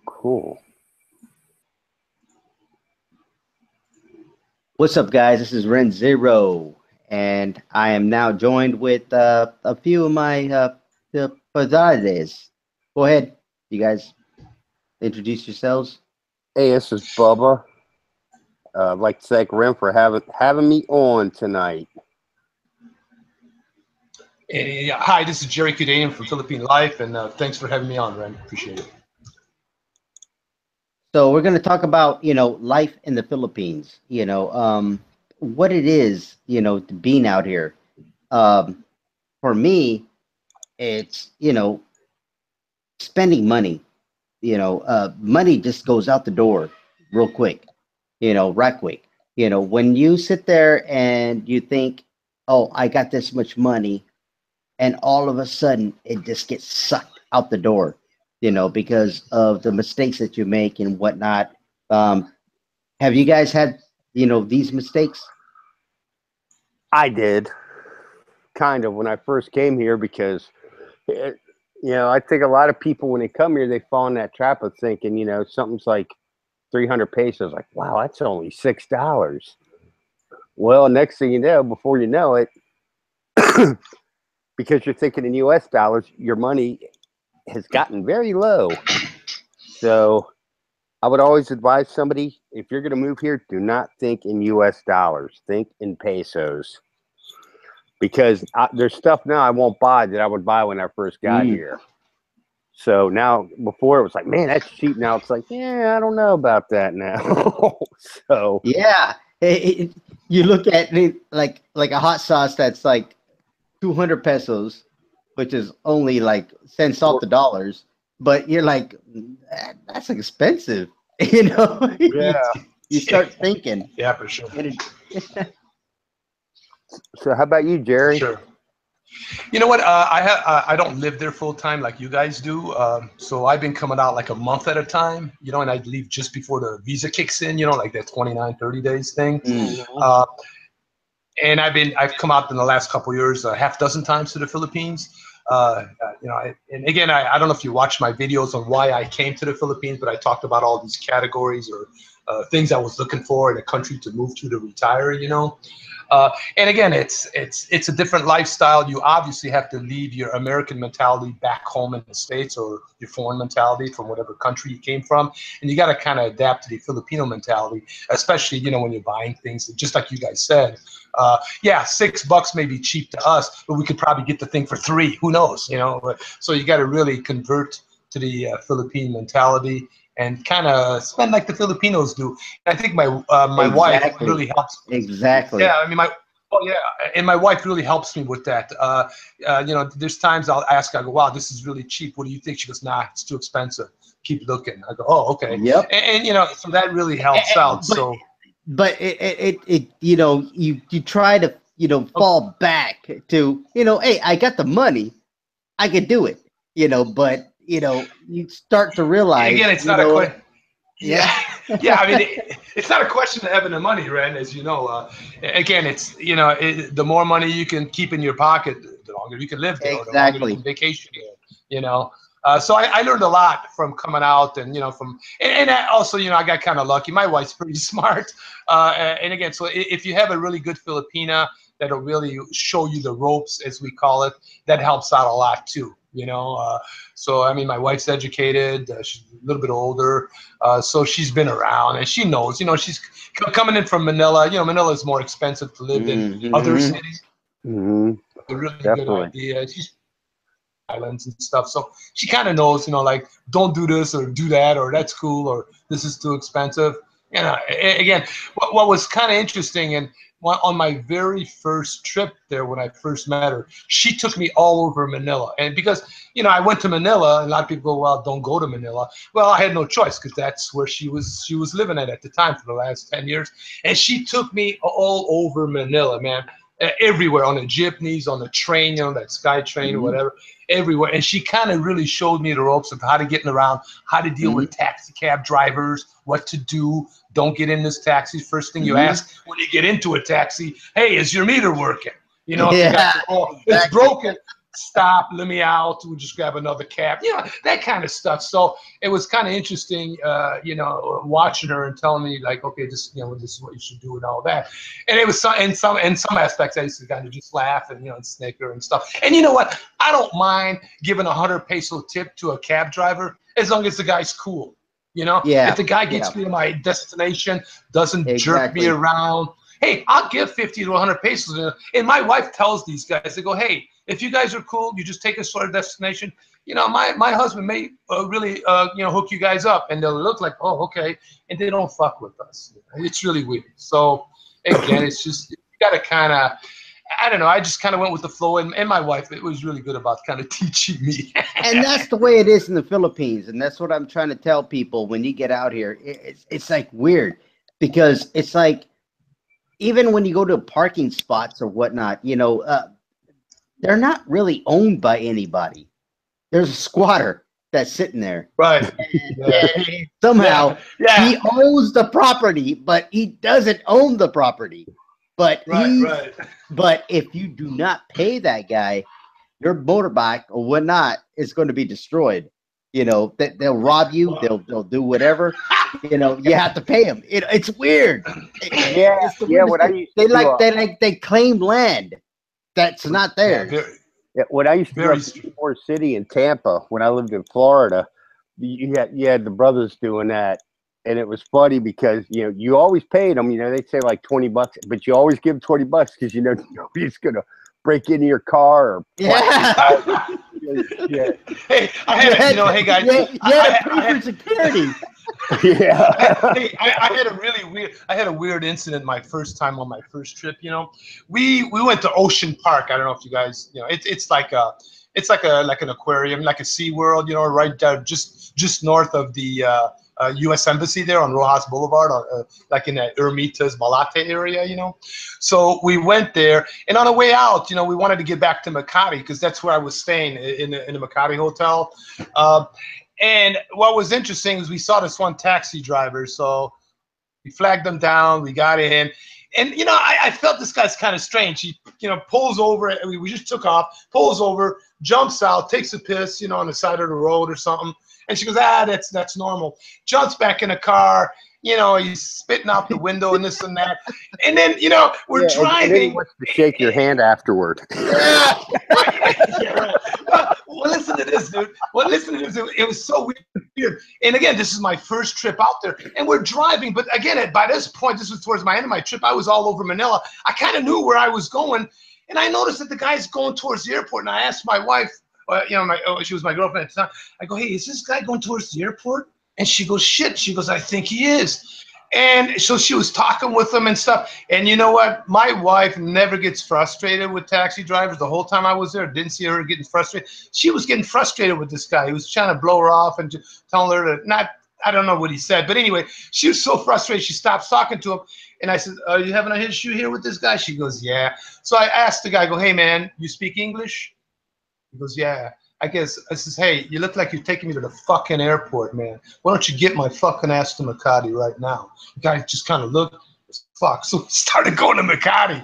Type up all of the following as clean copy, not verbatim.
Cool. What's up, guys? This is Ren Zero, and I am now joined with a few of my padres. Go ahead, you guys introduce yourselves. Hey, this is Bubba. I'd like to thank Ren for having me on tonight. Hi, this is Jerry Kudanian from Philippine Life, and thanks for having me on, Ren. Appreciate it. So we're going to talk about life in the Philippines. What it is being out here. For me, it's spending money. Money just goes out the door real quick. Right quick. When you sit there and you think, oh, I got this much money, and all of a sudden it just gets sucked out the door, because of the mistakes that you make and whatnot. Have you guys had, these mistakes? I did, kind of, when I first came here, because, I think a lot of people, when they come here, they fall in that trap of thinking, something's like 300 pesos. Like, wow, that's only $6. Well, next thing you know, before you know it, because you're thinking in U.S. dollars, your money has gotten very low. So I would always advise somebody, if you're going to move here, do not think in U.S. dollars. Think in pesos. Because there's stuff now I won't buy that I would buy when I first got here. So now, before it was like, man, that's cheap. Now it's like, yeah, I don't know about that now. So yeah, you look at it like a hot sauce that's like 200 pesos, which is only like cents off the dollars, but you're like, that's expensive. Yeah. You start thinking. Yeah, for sure. So how about you, Jerry? Sure. You know what? I don't live there full time like you guys do. So I've been coming out like a month at a time, and I leave just before the visa kicks in, like that 29, 30 days thing. And I've come out in the last couple of years a half dozen times to the Philippines. And again, I don't know if you watched my videos on why I came to the Philippines, but I talked about all these categories or things I was looking for in a country to move to retire, and again, it's a different lifestyle. You obviously have to leave your American mentality back home in the States, or your foreign mentality from whatever country you came from, and you got to kind of adapt to the Filipino mentality, especially when you're buying things. Just like you guys said, yeah, $6 may be cheap to us, but we could probably get the thing for $3. Who knows? So you got to really convert to the Philippine mentality and kind of spend like the Filipinos do. And I think my wife really helps. Exactly. Yeah, I mean, and my wife really helps me with that. There's times I'll ask her, I go, wow, this is really cheap. What do you think? She goes, nah, it's too expensive. Keep looking. I go, oh, okay. Yep. And so that really helps out. But you try to fall back to hey, I got the money, I could do it, but you start to realize again, it's not a question. Yeah. Yeah, I mean, it's not a question of having the money, Ren, as you know. Again, it's the more money you can keep in your pocket, the longer you can live there, or the longer you can vacation there. So I learned a lot from coming out, and also I got kind of lucky. My wife's pretty smart, and again, so if you have a really good Filipina that'll really show you the ropes, as we call it, that helps out a lot too. So I mean, my wife's educated, she's a little bit older, so she's been around and she knows. She's coming in from Manila. Manila is more expensive to live in other cities. A really good idea. She's islands and stuff, so she kind of knows. Like, don't do this or do that, or that's cool, or this is too expensive. Again, what was kind of interesting, and on my very first trip there, when I first met her, she took me all over Manila. And because, I went to Manila, and a lot of people go, well, don't go to Manila. Well, I had no choice, because that's where she was living at the time for the last 10 years. And she took me all over Manila, man. Everywhere, on the jeepneys, on the train, that sky train or whatever, everywhere. And she kind of really showed me the ropes of how to get around, how to deal with taxi cab drivers, what to do. Don't get in this taxi. First thing you ask when you get into a taxi, hey, is your meter working? It's broken. stop, let me out. We'll just grab another cab. You know, that kind of stuff. So it was kind of interesting, you know, watching her and telling me like, okay, this, you know, this is what you should do and all that. And it was in some aspects, I used to kind of just laugh and, you know, and snicker and stuff. And you know what? I don't mind giving 100 peso tip to a cab driver as long as the guy's cool. You know, if the guy gets me to my destination, doesn't jerk me around, hey, I'll give 50 to 100 pesos. And my wife tells these guys, they go, hey, if you guys are cool, you just take us to our destination. You know, my husband may really, you know, hook you guys up. And they'll look like, oh, okay. And they don't fuck with us. It's really weird. So, again, it's just, you got to kind of, I don't know. I just kind of went with the flow. And my wife, it was really good about kind of teaching me. And that's the way it is in the Philippines. And that's what I'm trying to tell people when you get out here. It's like weird because it's like, even when you go to parking spots or whatnot, you know, they're not really owned by anybody. There's a squatter that's sitting there. Right. And somehow he owns the property, but he doesn't own the property. But but if you do not pay that guy, your motorbike or whatnot is going to be destroyed. You know, they'll rob you. They'll do whatever. You know, you have to pay them. It's weird. They claim land that's not theirs. When I used to go to Forest City in Tampa, when I lived in Florida, you had the brothers doing that, and it was funny because you know you always paid them. You know, they say like $20, but you always give them $20 because you know nobody's gonna break into your car or Hey, I had you know, hey guys, pay for security. I had a weird incident my first time on my first trip. You know, we went to Ocean Park. I don't know if you guys, you know, it's like an aquarium, like a Sea World. You know, right there, just north of the U.S. Embassy there on Rojas Boulevard, like in that Ermitas Malate area, you know. So we went there, and on the way out, you know, we wanted to get back to Makati because that's where I was staying in the Makati hotel. And what was interesting is we saw this one taxi driver, so we flagged him down, we got in, and you know, I felt this guy's kind of strange. He, you know, pulls over, we just took off, pulls over, jumps out, takes a piss, you know, on the side of the road or something. And she goes, that's normal. Jumps back in the car, you know, he's spitting out the window and this and that. And then, you know, we're driving. And then he wants to shake your hand afterward. Right. Well, listen to this, dude. It was so weird. And again, this is my first trip out there. And we're driving. But again, by this point, this was towards my end of my trip. I was all over Manila. I kind of knew where I was going. And I noticed that the guy's going towards the airport. And I asked my wife, you know, she was my girlfriend at the time. I go, hey, is this guy going towards the airport? And she goes, shit. She goes, I think he is. And so she was talking with him and stuff. And you know what? My wife never gets frustrated with taxi drivers. The whole time I was there, didn't see her getting frustrated. She was getting frustrated with this guy. He was trying to blow her off and telling her to not, I don't know what he said. But anyway, she was so frustrated, she stopped talking to him. And I said, are you having an issue here with this guy? She goes, yeah. So I asked the guy, I go, hey, man, you speak English? He goes, yeah. I says, hey, you look like you're taking me to the fucking airport, man. Why don't you get my fucking ass to Makati right now? The guy just kind of looked, fuck. So we started going to Makati.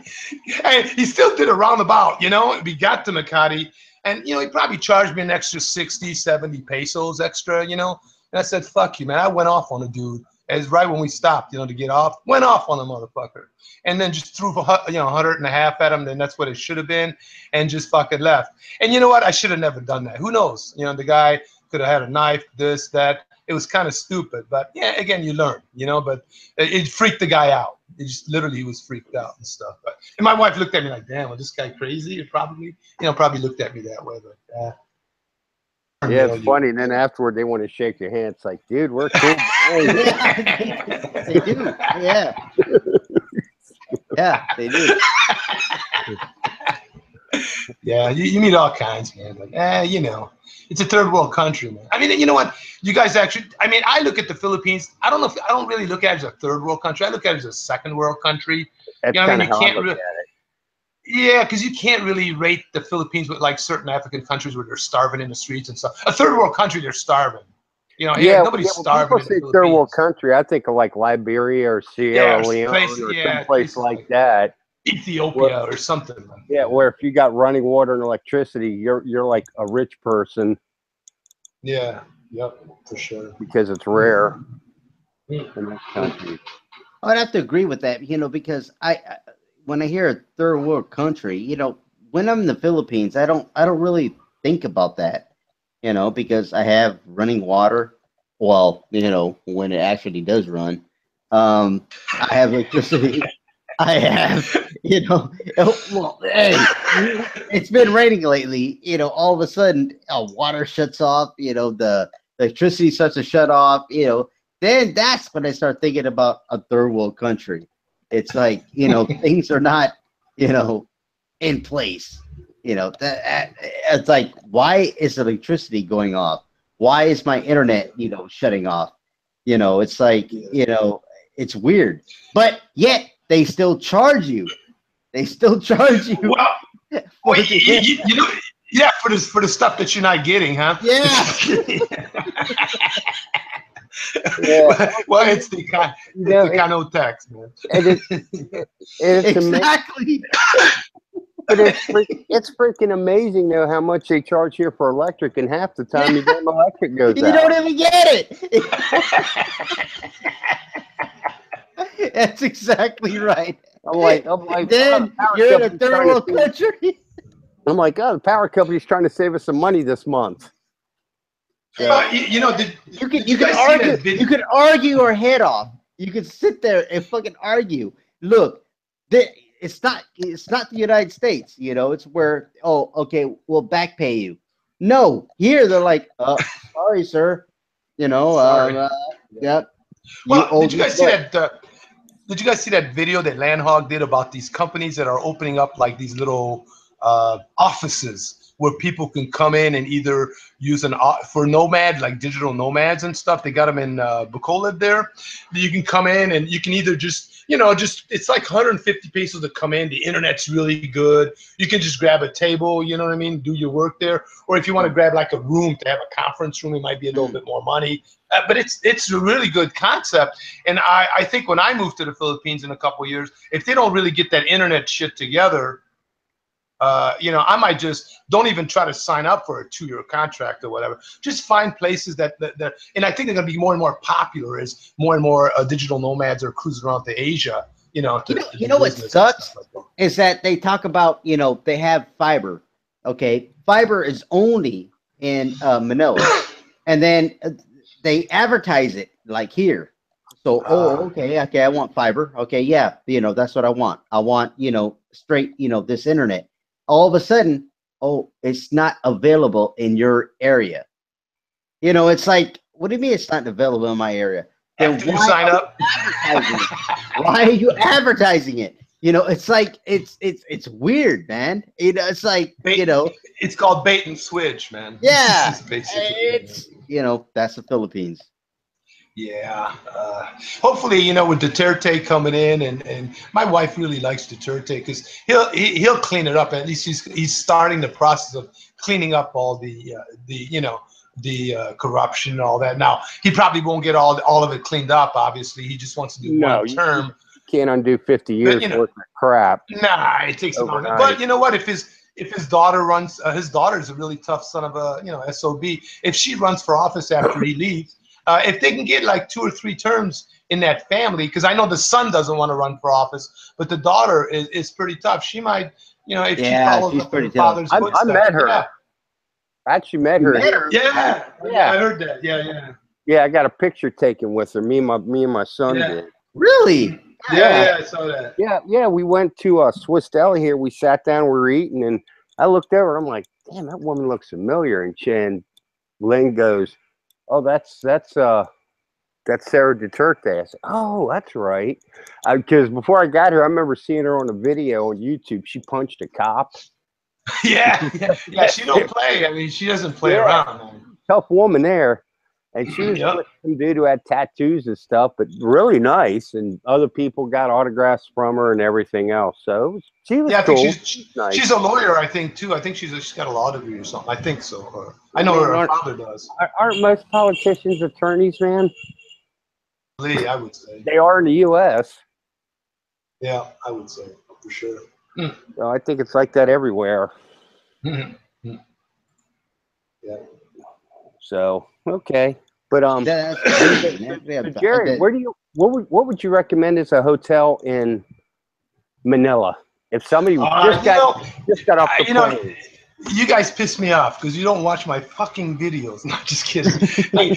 And he still did a roundabout, you know. We got to Makati. And, you know, he probably charged me an extra 60, 70 pesos extra, you know. And I said, fuck you, man. I went off on a dude. As right when we stopped, you know, to get off, went off on the motherfucker, and then just threw, you know, 150 at him. Then that's what it should have been, and just fucking left. And you know what? I should have never done that. Who knows? You know, the guy could have had a knife, this, that. It was kind of stupid, but yeah, again, you learn, you know. But it freaked the guy out. It just literally, he was freaked out and stuff. But and my wife looked at me like, damn, was this guy crazy? It probably, you know, probably looked at me that way, but. Yeah, it's funny. And then afterward, they want to shake your hand. It's like, dude, we're cool. They do. Yeah. Yeah, they do. Yeah, you meet all kinds, man. Like, you know, it's a third world country, man. I mean, you know what? You guys actually, I mean, I look at the Philippines. I don't really look at it as a third world country. I look at it as a second world country. That's you know, kind of how I look at it. Yeah, because you can't really rate the Philippines with like certain African countries where they're starving in the streets and stuff. A third world country, they're starving. You know, nobody's starving. When people say third world country, I think of like Liberia or Sierra Leone or someplace like that. Ethiopia or something. Like yeah, that. where if you got running water and electricity, you're like a rich person Yeah. Yep. For sure. because it's rare Mm. in that country. I'd have to agree with that, because when I hear a third world country, when I'm in the Philippines, I don't really think about that, because I have running water. Well, when it actually does run, I have electricity. I have, well, hey, it's been raining lately. All of a sudden, water shuts off. The electricity starts to shut off. Then that's when I start thinking about a third world country. It's like, things are not, in place. It's like, why is electricity going off? Why is my internet, shutting off? It's like, it's weird. But yet they still charge you. They still charge you. Well, for well, the, you know, yeah, for the stuff that you're not getting, huh? yeah. Yeah, Well, it's the Kano tax, man. and it's amazing. Exactly. But it's freaking amazing though how much they charge here for electric, and half the time your damn electric goes You out. don't even get it. That's exactly right. I'm like, Then oh, the you're in a company's third trying world to save- country. I'm like, oh, the power company's trying to save us some money this month. Well, did You you can guys see argue. that video? You can argue your head off. You can sit there and fucking argue. Look, it's not the United States. It's where, oh, okay, we'll back pay you. No, here they're like, sorry, sir. Sorry. Yep. Well, did you guys see what? that? Did you guys see that video that Landhog did about these companies that are opening up like these little offices where people can come in and either use for nomad, like digital nomads and stuff? They got them in Bacolod there. You can come in and you can either just it's like 150 pesos to come in. The internet's really good. You can just grab a table, you know what I mean, do your work there. Or if you want to grab like a room to have a conference room, it might be a little bit more money. But it's a really good concept. And I think when I move to the Philippines in a couple of years, if they don't really get that internet shit together, I might just don't even try to sign up for a 2-year contract or whatever. Just find places that and I think they're going to be more and more popular as more and more digital nomads are cruising around to Asia. To What sucks is that they talk about, they have fiber. Okay, fiber is only in Manila, and then they advertise it like here. So, okay, I want fiber. Okay, yeah, that's what I want. I want, straight, this internet. All of a sudden, oh, it's not available in your area. It's like, what do you mean it's not available in my area? Then after you sign up, why are you advertising it? It's like it's weird, man. It's like it's called bait and switch, man. Yeah, it's that's the Philippines. Yeah. Hopefully, with Duterte coming in, and my wife really likes Duterte because he'll clean it up. At least he's starting the process of cleaning up all the corruption and all that. Now he probably won't get all of it cleaned up. Obviously, he just wants to do one term. You can't undo 50 years worth of crap. Nah, it takes longer. But you know what? If his daughter runs, his daughter's a really tough son of a SOB. If she runs for office after he leaves. If they can get like 2 or 3 terms in that family, because I know the son doesn't want to run for office, but the daughter is pretty tough. She might, if she follows up in her father's footsteps. I met her. Yeah. I actually met her. Yeah, I heard that. Yeah. I got a picture taken with her. Me and my son did. Really? Yeah, I saw that. Yeah. We went to a Swiss deli here. We sat down, we were eating, and I looked over. I'm like, damn, that woman looks familiar. And Lynn goes, oh, that's Sarah Duterte. I said, oh, that's right. Because before I got here, I remember seeing her on a video on YouTube. She punched a cop. Yeah. She don't play. I mean, she doesn't play around. Man. Tough woman there. And she was with some dude who had tattoos and stuff, but really nice. And other people got autographs from her and everything else. So she was cool. I think she's a lawyer, I think, too. I think she's got a law degree or something. I think so. I know her father does. Aren't most politicians attorneys, man? I would say. They are in the U.S. Yeah, I would say. for sure. So I think it's like that everywhere. Yeah. So okay, but That's crazy, man. so Jerry, what would you recommend as a hotel in Manila if somebody just got off the plane? You guys piss me off because you don't watch my fucking videos. Not just kidding. Hey,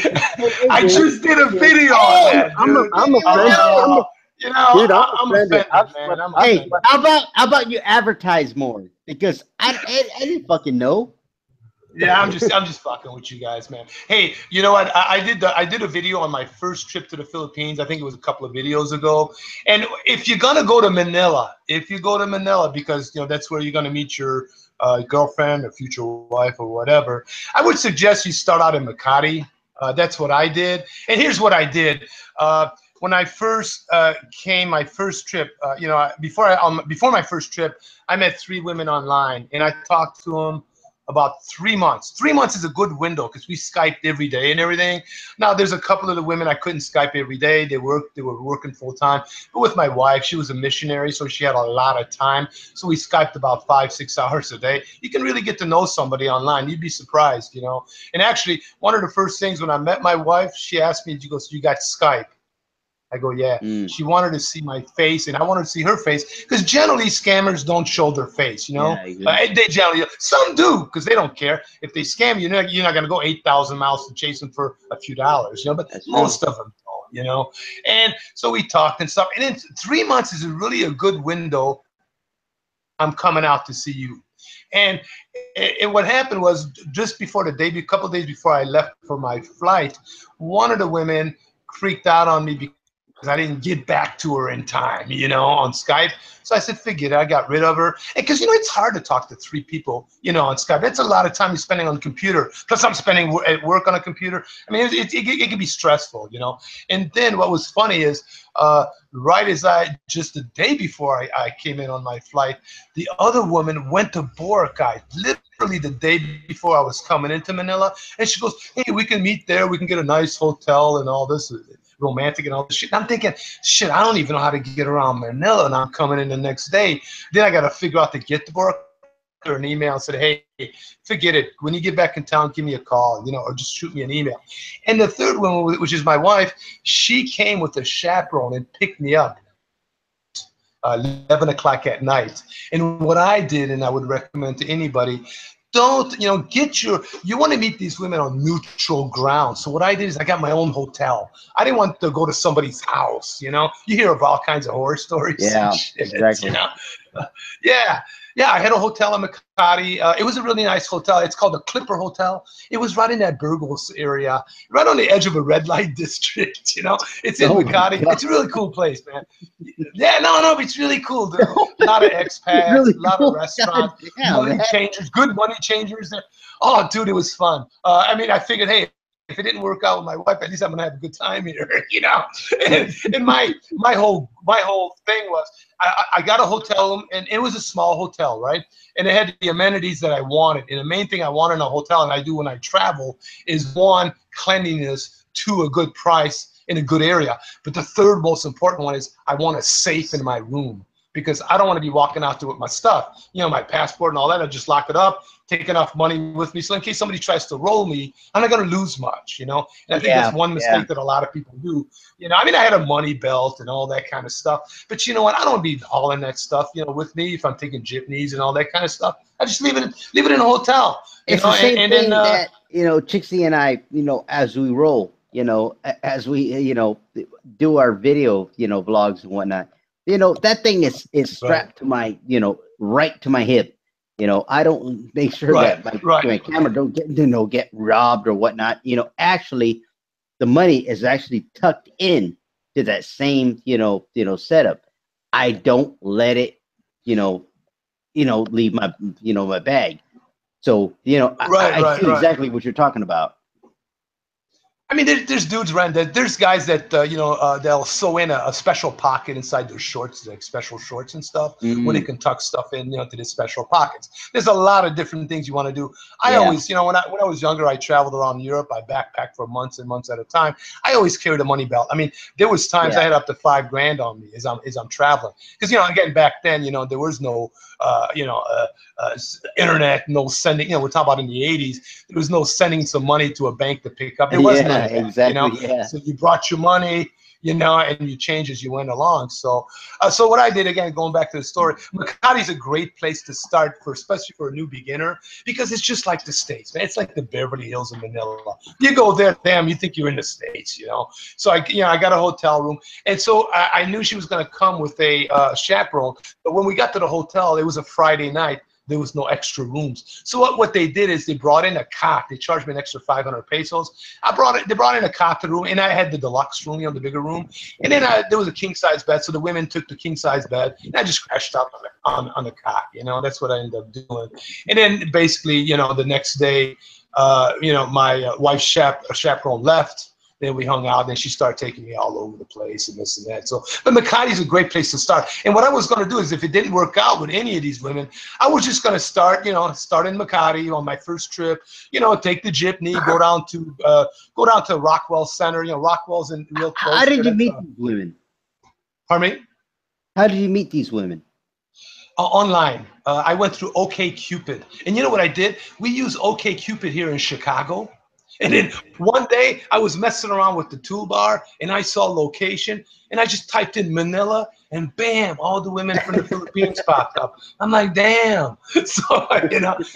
I dude, just did a video on that, dude. I'm offended. You know, Dude, I'm offended, man. I'm Hey, offended. how about you advertise more? Because I didn't fucking know. Yeah, I'm just fucking with you guys, man. Hey, you know what? I did a video on my first trip to the Philippines. I think it was a couple of videos ago. And if you're gonna go to Manila, because that's where you're gonna meet your girlfriend or future wife or whatever, I would suggest you start out in Makati. That's what I did. And here's what I did. When I first came, my first trip, before my first trip, I met 3 women online, and I talked to them about 3 months. 3 months is a good window because we Skyped every day and everything. Now, there's a couple of the women I couldn't Skype every day. They were working full time. But with my wife, she was a missionary, so she had a lot of time. So we Skyped about 5-6 hours a day. You can really get to know somebody online. You'd be surprised, And actually, one of the first things when I met my wife, she asked me, she goes, "You got Skype?" I go, "Yeah." She wanted to see my face, and I wanted to see her face because generally scammers don't show their face, Yeah, exactly. They generally, some do because they don't care. If they scam you, you're not going to go 8,000 miles to chase them for a few dollars, But That's most true. of them don't, And so we talked and stuff. And then 3 months is really a good window. I'm coming out to see you. And what happened was just before a couple of days before I left for my flight, one of the women freaked out on me because I didn't get back to her in time, on Skype. So I said, forget it. I got rid of her. And because, it's hard to talk to 3 people, on Skype. That's a lot of time you're spending on the computer. Plus I'm spending at work on a computer. I mean, it can be stressful, And then what was funny is right as just the day before I came in on my flight, the other woman went to Boracay, literally the day before I was coming into Manila. And she goes, "Hey, we can meet there. We can get a nice hotel and all this, romantic and all this shit." And I'm thinking, shit, I don't even know how to get around Manila, and I'm coming in the next day. Then I got to figure out to get to Boracay. Or an email and said, "Hey, forget it. When you get back in town, give me a call, or just shoot me an email." And the third one, which is my wife, she came with a chaperone and picked me up 11 o'clock at night. And what I did, and I would recommend to anybody, don't, you want to meet these women on neutral ground. So what I did is I got my own hotel. I didn't want to go to somebody's house, You hear of all kinds of horror stories. Yeah, Shit, exactly. Yeah. Yeah, I had a hotel in Makati. It was a really nice hotel. It's called the Clipper Hotel. It was right in that Burgos area, right on the edge of a red light district, It's in Oh my Makati. God. It's a really cool place, man. Yeah, no, it's really cool. There are a lot of expats, Really a lot of cool. restaurants, God damn, money man. changers, good money changers there. Oh, dude, it was fun. I mean, I figured, hey, if it didn't work out with my wife, at least I'm gonna have a good time here, And my whole thing was, I got a hotel room, and it was a small hotel, right? And it had the amenities that I wanted. And the main thing I want in a hotel, and I do when I travel, is one, cleanliness, 2, a good price in a good area. But the third most important one is I want a safe in my room because I don't want to be walking out there with my stuff, my passport and all that. I just lock it up, take enough money with me. So in case somebody tries to roll me, I'm not going to lose much, And I think that's one mistake that a lot of people do. I mean, I had a money belt and all that kind of stuff, but you know what? I don't want to be hauling that stuff, with me if I'm taking jeepneys and all that kind of stuff. I just leave it in a hotel. It's the same and thing then, that, Chixie and I, as we roll, as we, do our video, vlogs and whatnot, that thing is strapped to my, right to my hip. I don't make sure that my camera don't get robbed or whatnot. Actually, the money is actually tucked in to that same, setup. I don't let it, leave my, my bag. So, I see exactly what you're talking about. I mean, there's dudes, Ren, that there's guys that, they'll sew in a special pocket inside their shorts, like special shorts and stuff, where they can tuck stuff in, to the special pockets. There's a lot of different things you want to do. I always, when I was younger, I traveled around Europe. I backpacked for months and months at a time. I always carried a money belt. I mean, there was times I had up to $5,000 on me as I'm traveling. Because, again, back then, there was no, internet, no sending, we're talking about in the 80s, there was no sending some money to a bank to pick up. There was none of that, exactly, So you brought your money, and you change as you went along. So so what I did, again, going back to the story, Makati is a great place to start, especially for a new beginner, because it's just like the States, man. It's like the Beverly Hills in Manila. You go there, damn, you think you're in the States, So I got a hotel room, and so I knew she was going to come with a chaperone. But when we got to the hotel, it was a Friday night. There was no extra rooms. So what they did is they brought in a cot. They charged me an extra 500 pesos. They brought in a cot to the room, and I had the deluxe room, the bigger room. And then there was a king size bed. So the women took the king size bed, and I just crashed out on the cot. That's what I ended up doing. And then basically, the next day, my wife's chaperone left. Then we hung out, and she started taking me all over the place and this and that. So, but Makati is a great place to start. And what I was going to do is, if it didn't work out with any of these women, I was just going to start in Makati on my first trip. Take the jeepney, go down to Rockwell Center. Rockwell's in real close. How did you meet these women? Pardon me? How did you meet these women? Online. I went through OkCupid, and you know what I did? We use OkCupid here in Chicago. And then one day I was messing around with the toolbar, and I saw location, and I just typed in Manila, and bam, all the women from the Philippines popped up. I'm like, damn. So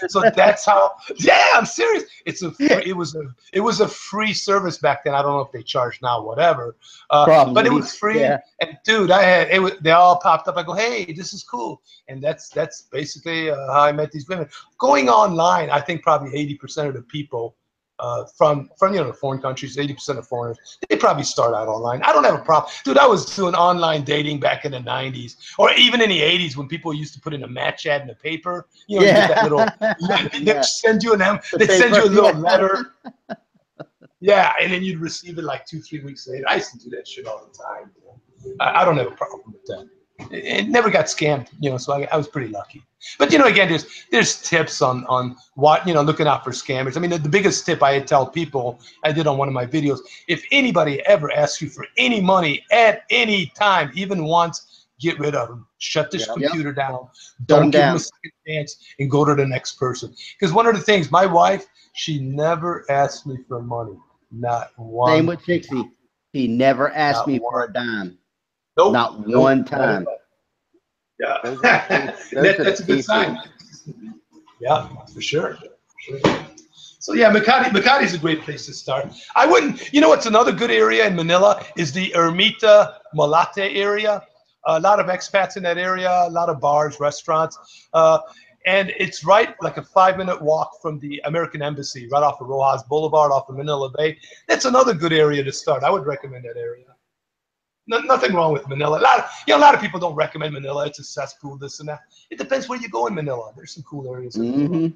so that's how. Yeah, I'm serious. It was a free service back then. I don't know if they charge now, whatever. But it was free. Yeah. And dude, they all popped up. I go, hey, this is cool. And that's basically how I met these women. Going online, I think probably 80% of the people. From foreign countries, 80% of foreigners, they probably start out online. I don't have a problem. Dude, I was doing online dating back in the 90s, or even in the 80s when people used to put in a match ad in the paper. You get that little, they send you a little letter. Yeah, and then you'd receive it like 2-3 weeks later. I used to do that shit all the time. I don't have a problem with that. It never got scammed, so I was pretty lucky. But again, there's tips on what looking out for scammers. I mean, the biggest tip I tell people, I did on one of my videos, if anybody ever asks you for any money at any time, even once, get rid of them. Shut this computer down. Don't give them a second chance, and go to the next person. Because one of the things, my wife, she never asked me for money, not one. Same with Trixie. He never asked me for a dime. Nope. Not one time. Yeah. That's a good sign. Yeah, for sure. So yeah, Makati is a great place to start. I wouldn't, what's another good area in Manila is the Ermita Malate area. A lot of expats in that area, a lot of bars, restaurants. And it's right like a 5-minute walk from the American Embassy, right off of Rojas Boulevard, off of Manila Bay. That's another good area to start. I would recommend that area. Nothing wrong with Manila. A lot of people don't recommend Manila. It's a cesspool, this and that. It depends where you go in Manila. There's some cool areas in Manila. You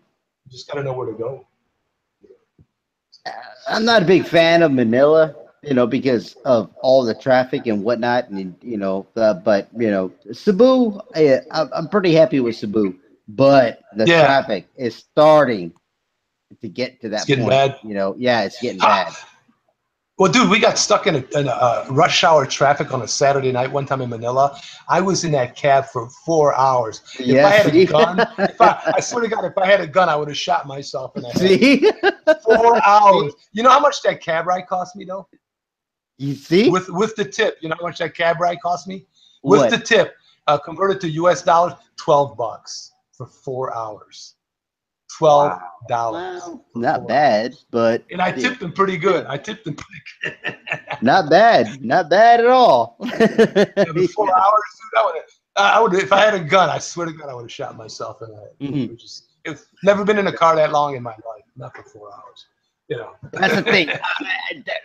just got to know where to go. I'm not a big fan of Manila, because of all the traffic and whatnot, and but Cebu, I'm pretty happy with Cebu, but the traffic is starting to get to that point. Bad. It's getting bad. Well, dude, we got stuck in a rush hour traffic on a Saturday night one time in Manila. I was in that cab for 4 hours. If I had a gun, I swear to God, if I had a gun, I would have shot myself in the head. 4 hours. You know how much that cab ride cost me, though? You see? With the tip, you know how much that cab ride cost me? With the tip, converted to US dollars, $12 for 4 hours. $12. Wow. Not bad, but and I tipped them pretty good. Not bad at all. 4 hours, dude, I would if I had a gun, I swear to God, I would have shot myself in the head. It's never been in a car that long in my life, not for 4 hours. That's the thing.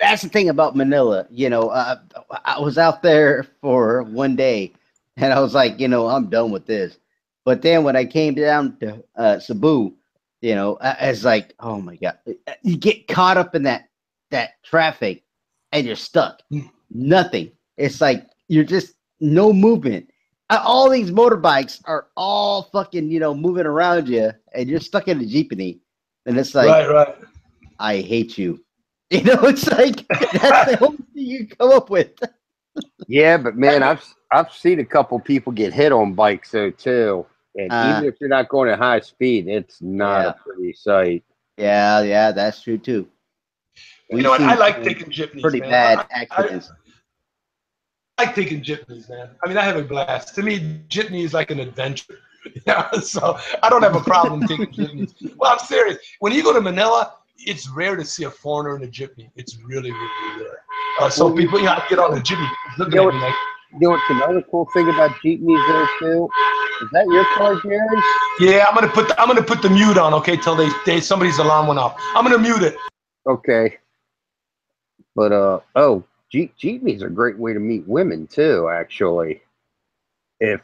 That's the thing about Manila. I was out there for one day, and I was like, I'm done with this. But then when I came down to Cebu, it's like, oh my God, you get caught up in that that traffic and you're stuck. Nothing. It's like you're just no movement. All these motorbikes are all fucking, moving around you, and you're stuck in a jeepney. And it's like, right. I hate you. It's like that's the only thing you come up with. Yeah, but man, I've seen a couple people get hit on bikes though too. And even if you're not going at high speed, it's not a pretty sight. Yeah, that's true too. You know what? I like taking jeepneys. Pretty man. bad accidents. I like taking jeepneys, man. I mean, I have a blast. To me, jeepney is like an adventure. So I don't have a problem taking jeepneys. Well, I'm serious. When you go to Manila, it's rare to see a foreigner in a jeepney. It's really, really rare. So people, I get on a jeepney looking at me like. You know what's another cool thing about jeepneys there too? Is that your car, Jerry? Yeah, I'm gonna put the mute on, okay, till somebody's alarm went off. I'm gonna mute it. Okay. But jeepneys are a great way to meet women too, actually. If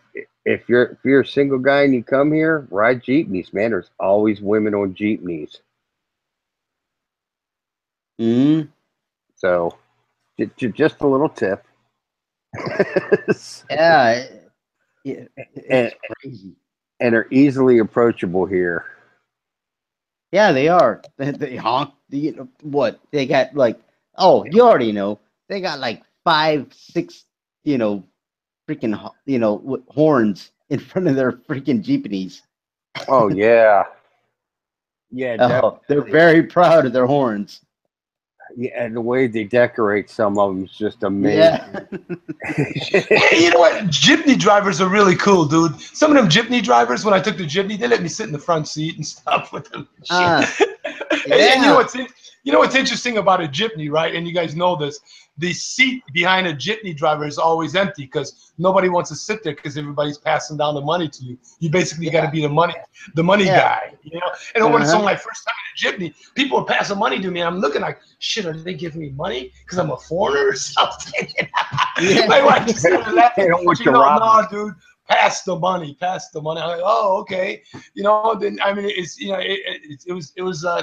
you're a single guy and you come here, ride jeepneys, man. There's always women on jeepneys. So just a little tip. Yeah, it's crazy. And are easily approachable here. Yeah, they are. They honk. What they got? Like, oh, you already know. They got like 5, 6, freaking, horns in front of their freaking jeepneys. Oh yeah, yeah. They're very proud of their horns. Yeah, and the way they decorate some of them is just amazing. Yeah. You know what? Jeepney drivers are really cool, dude. Some of them jeepney drivers, when I took the jeepney, they let me sit in the front seat and stuff with them. Yeah. And you know what's interesting about a jeepney, right? And you guys know this. The seat behind a jeepney driver is always empty because nobody wants to sit there because everybody's passing down the money to you. You basically got to be the money guy, And when so my first time in a jeepney, people were passing money to me, and I'm looking like, shit, are they giving me money because I'm a foreigner or something? My wife just started laughing. No, dude. Pass the money. I'm like, oh, okay. Then I mean, it was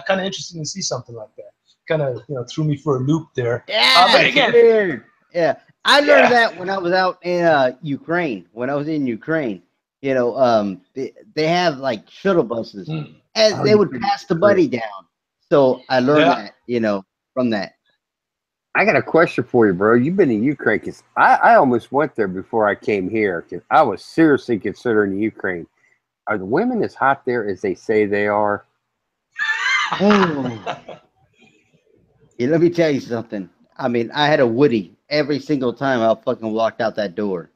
kind of interesting to see something like that. Kind of threw me for a loop there. Yeah, but again, weird. Yeah, I learned that when I was out in Ukraine. When I was in Ukraine, they have like shuttle buses, and they would pass the money down. So I learned that, from that. I got a question for you, bro. You've been in Ukraine, because I almost went there before I came here, because I was seriously considering Ukraine. Are the women as hot there as they say they are? Yeah, let me tell you something. I mean, I had a Woody every single time I fucking walked out that door.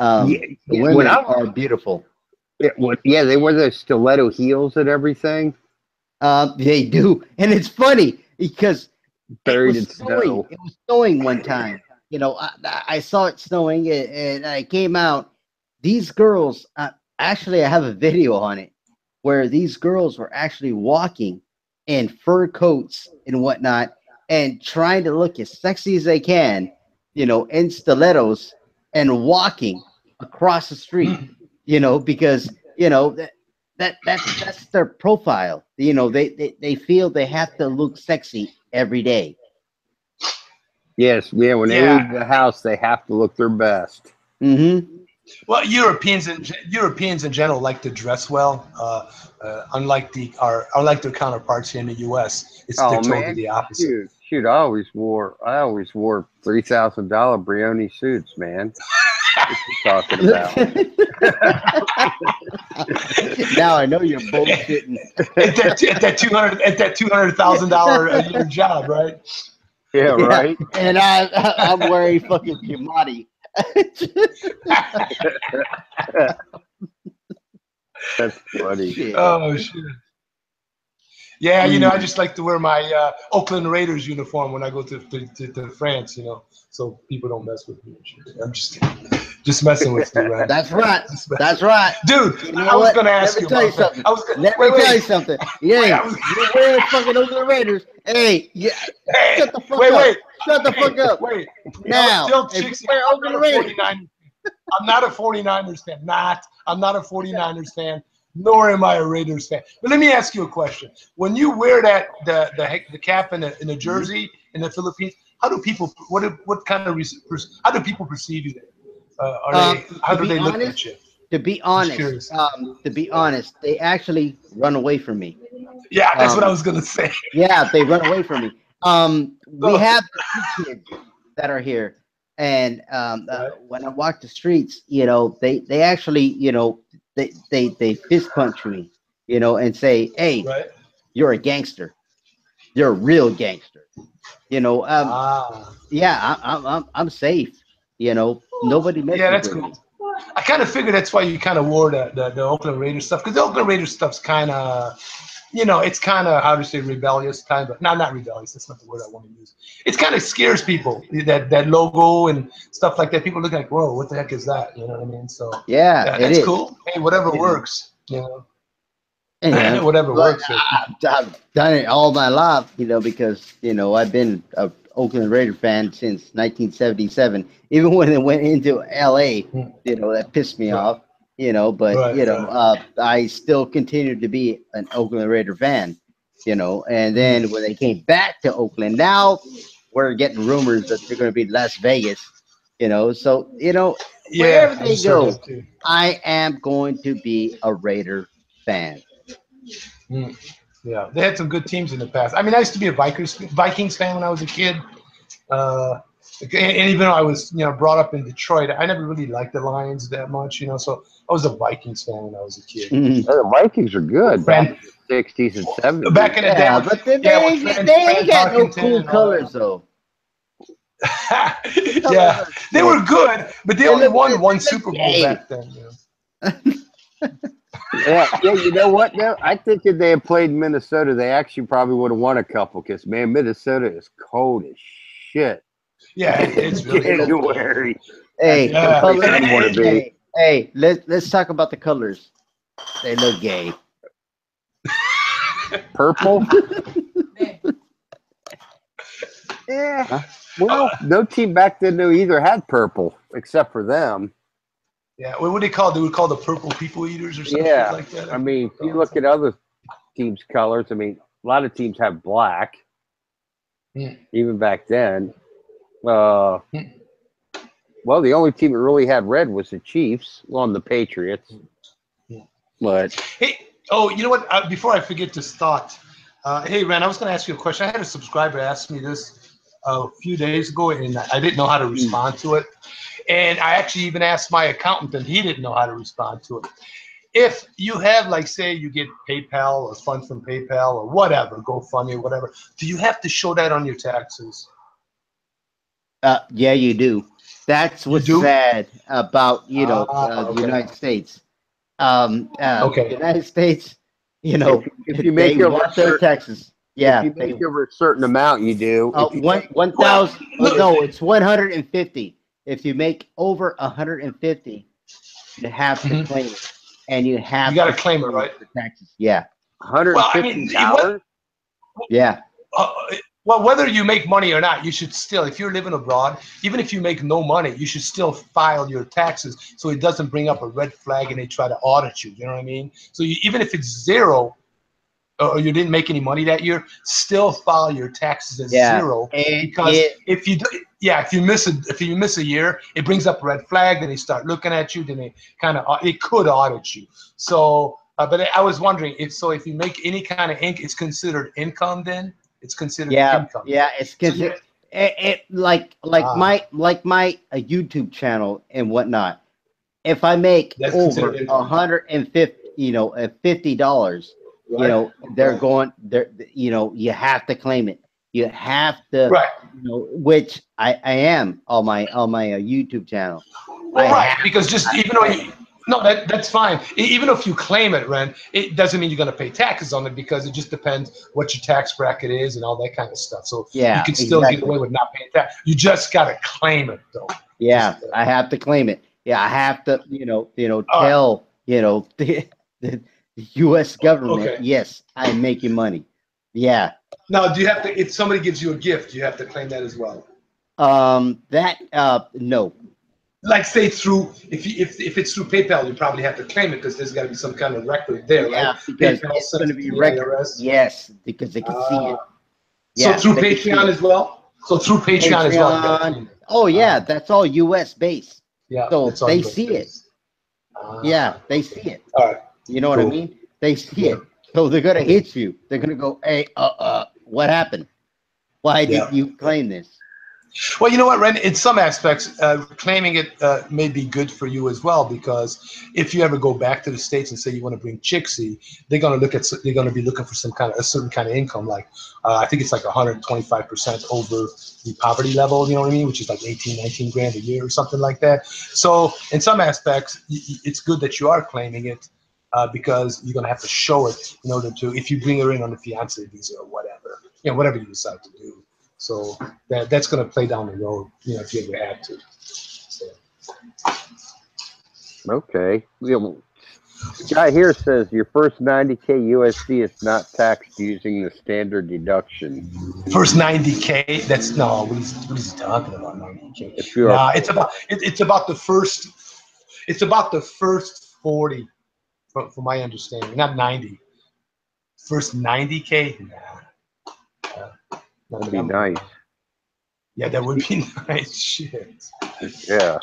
The women are beautiful. Yeah, they wear those stiletto heels and everything. They do, and it's funny because buried in snow. It was snowing one time. I saw it snowing, and I came out. These girls, actually, I have a video on it where these girls were actually walking in fur coats and whatnot, and trying to look as sexy as they can, in stilettos, and walking across the street, because that's their profile. They feel they have to look sexy every day. Yes, yeah. When they leave the house, they have to look their best. Mm-hmm. Well, Europeans in general like to dress well. Unlike their counterparts here in the U.S., they're totally the opposite. Shoot! I always wore $3,000 Brioni suits, man. What you talking about? Now I know you're bullshitting. at that $200,000 a year job, right? Yeah, right. And I'm wearing fucking Giamatti. That's funny. Oh shit. Yeah, I just like to wear my Oakland Raiders uniform when I go to France, so people don't mess with me. I'm just messing with you, right? That's right. That's right. Dude, I was going to ask you about something. Let me tell you something. Yeah, you're wearing fucking Oakland Raiders. Hey, shut the fuck up. Shut the fuck up. Wait. Now, if you wear Oakland Raiders. I'm not a 49ers fan. I'm not a 49ers fan, nor am I a Raiders fan. But let me ask you a question. When you wear the cap and the jersey, in the Philippines? How do people? What kind of? How do people perceive you there? How do they look at you? To be Just honest, curious. they actually run away from me. Yeah, that's what I was gonna say. Yeah, they run away from me. We have the kids that are here, and Right. when I walk the streets, they actually, they fist punch me, and say, "Hey, Right. you're a gangster. You're a real gangster." Ah. Yeah, I'm safe. Nobody Yeah, messes that's with cool. me. I kind of figured that's why you kind of wore the Oakland Raiders stuff, because the Oakland Raiders stuff's kind of, it's kind of, how to say, rebellious, kind of. No, not rebellious. That's not the word I want to use. It's kind of scares people, that logo and stuff like that. People look like, whoa, what the heck is that? You know what I mean? So Yeah, it that's is. cool. Hey, whatever You know, works. yeah, Whatever but works. I've done it all my life, because I've been a Oakland Raider fan since 1977. Even when it went into LA, that pissed me Right. off. But Right. I still continued to be an Oakland Raider fan. And Mm. then when they came back to Oakland, now we're getting rumors that they're going to be Las Vegas. So Yeah, wherever I they just heard go, that too. I am going to be a Raider fan. Mm. Yeah, they had some good teams in the past. I mean, I used to be a Vikings fan when I was a kid. Uh, and even though I was, brought up in Detroit, I never really liked the Lions that much, So I was a Vikings fan when I was a kid. Mhm. The Vikings are good back Fran, in the 60s and 70s. back in the day, Yeah, with but they, yeah, they with ain't get, Fran, they Fran ain't got no Tarkenton cool and all colors though. that. Colors Yeah, are they shit. were good, but they They only look won one they look Super Bowl gay. back then. Yeah, you know what? Though I think if they had played Minnesota, they actually probably would have won a couple. Because man, Minnesota is cold as shit Yeah, in it's really cold there. January. That's Hey, no the Yeah, place colors. I'd want to be. Hey, let's talk about the colors. They look gay. Purple? Yeah. Huh? Well, no team back then though either had purple except for them. yeah. What would they call? They would call the purple people eaters or some shit Yeah. like that. I mean, if you look at other teams' colors, I mean, a lot of teams have black, Hmm. even back then. Uh, Hmm. well, the only team that really had red was the Chiefs on the Patriots. But Hey, oh, you know what? Before I forget this thought, hey, Ren, I was going to ask you a question. I had a subscriber ask me this a few days ago, and I didn't know how to respond to it. And I actually even asked my accountant, and he didn't know how to respond to it. If you have, like, say, you get PayPal or funds from PayPal or whatever, GoFundMe or whatever, do you have to show that on your taxes? Yeah, you do. That's You what's do? sad about the Okay. United States. Okay. United States, if you they make over a want their certain taxes. if Yeah, you make over a certain amount, you do. If you make 1,000. Oh, Look, no, it's 150. If you make over 150, you have to mhm, claim it, and you you have got to to claim it, show right? the taxes. Yeah, Well, I mean, $150. yeah, uh, well, whether you make money or not, you should still, if you're living abroad, even if you make no money, you should still file your taxes so it doesn't bring up a red flag and they try to audit you. You know what I mean? So even if it's zero or you didn't make any money that year, still file your taxes as yeah, zero, and because if you do, yeah, if you miss a year, it brings up a red flag. Then they start looking at you. Then they it could audit you. So, but I was wondering if you make any kind of it's considered income. Then it's considered yeah, income. yeah. It's So considered like ah, my YouTube channel and whatnot. If I make that's considered over income, 150, $50, right? they're Right. going there. You have to claim it. You have to, Right. which I am on my YouTube channel. I Well, right, have because just even though to. you, no, that's fine. Even if you claim it, Ren, it doesn't mean you're going to pay taxes on it, because it just depends what your tax bracket is and all that kind of stuff. So you Yeah, can still get exactly. away with not paying tax. You just got to claim it, though. Yeah, Just I have to claim it. Yeah, I have to, all right, tell, the U.S. government, okay. yes, I'm making money. Yeah. Now, do you have to? If somebody gives you a gift, you have to claim that as well. No. Like, say, through if it's through PayPal, you probably have to claim it because there's got to be some kind of record there, right? Yeah, because PayPal it's going sends to it to be the record. IRS. Yes, because they can see Uh, it. so Yeah, through they can see Patreon it. as well. So through Patreon as well. Oh yeah, that's all U.S. based. Yeah, so that's all they US see based. it. Yeah, they see it. All right. You know what I mean? They see it. So they're gonna hit you. They're gonna go, hey, what happened? Why did you claim this? Well, you know what, Ren? In some aspects, claiming it may be good for you as well, because if you ever go back to the States and say you want to bring Chixie, they're going to be looking for a certain kind of income. Like I think it's like 125% over the poverty level. You know what I mean? Which is like 18, 19 grand a year or something like that. So in some aspects, it's good that you are claiming it because you're going to have to show it in order to, if you bring her in on the fiance visa or whatever, whatever you decide to do. So that's going to play down the road, if you ever have to. So. Okay. Guy here says your first 90K USD is not taxed using the standard deduction. First 90K? That's no. What is he talking about? 90K? If you are it's about the first. It's about the first 40, from my understanding. Not 90. First 90K? Nah. That'd be nice. Yeah, that would be nice. Shit. Yeah.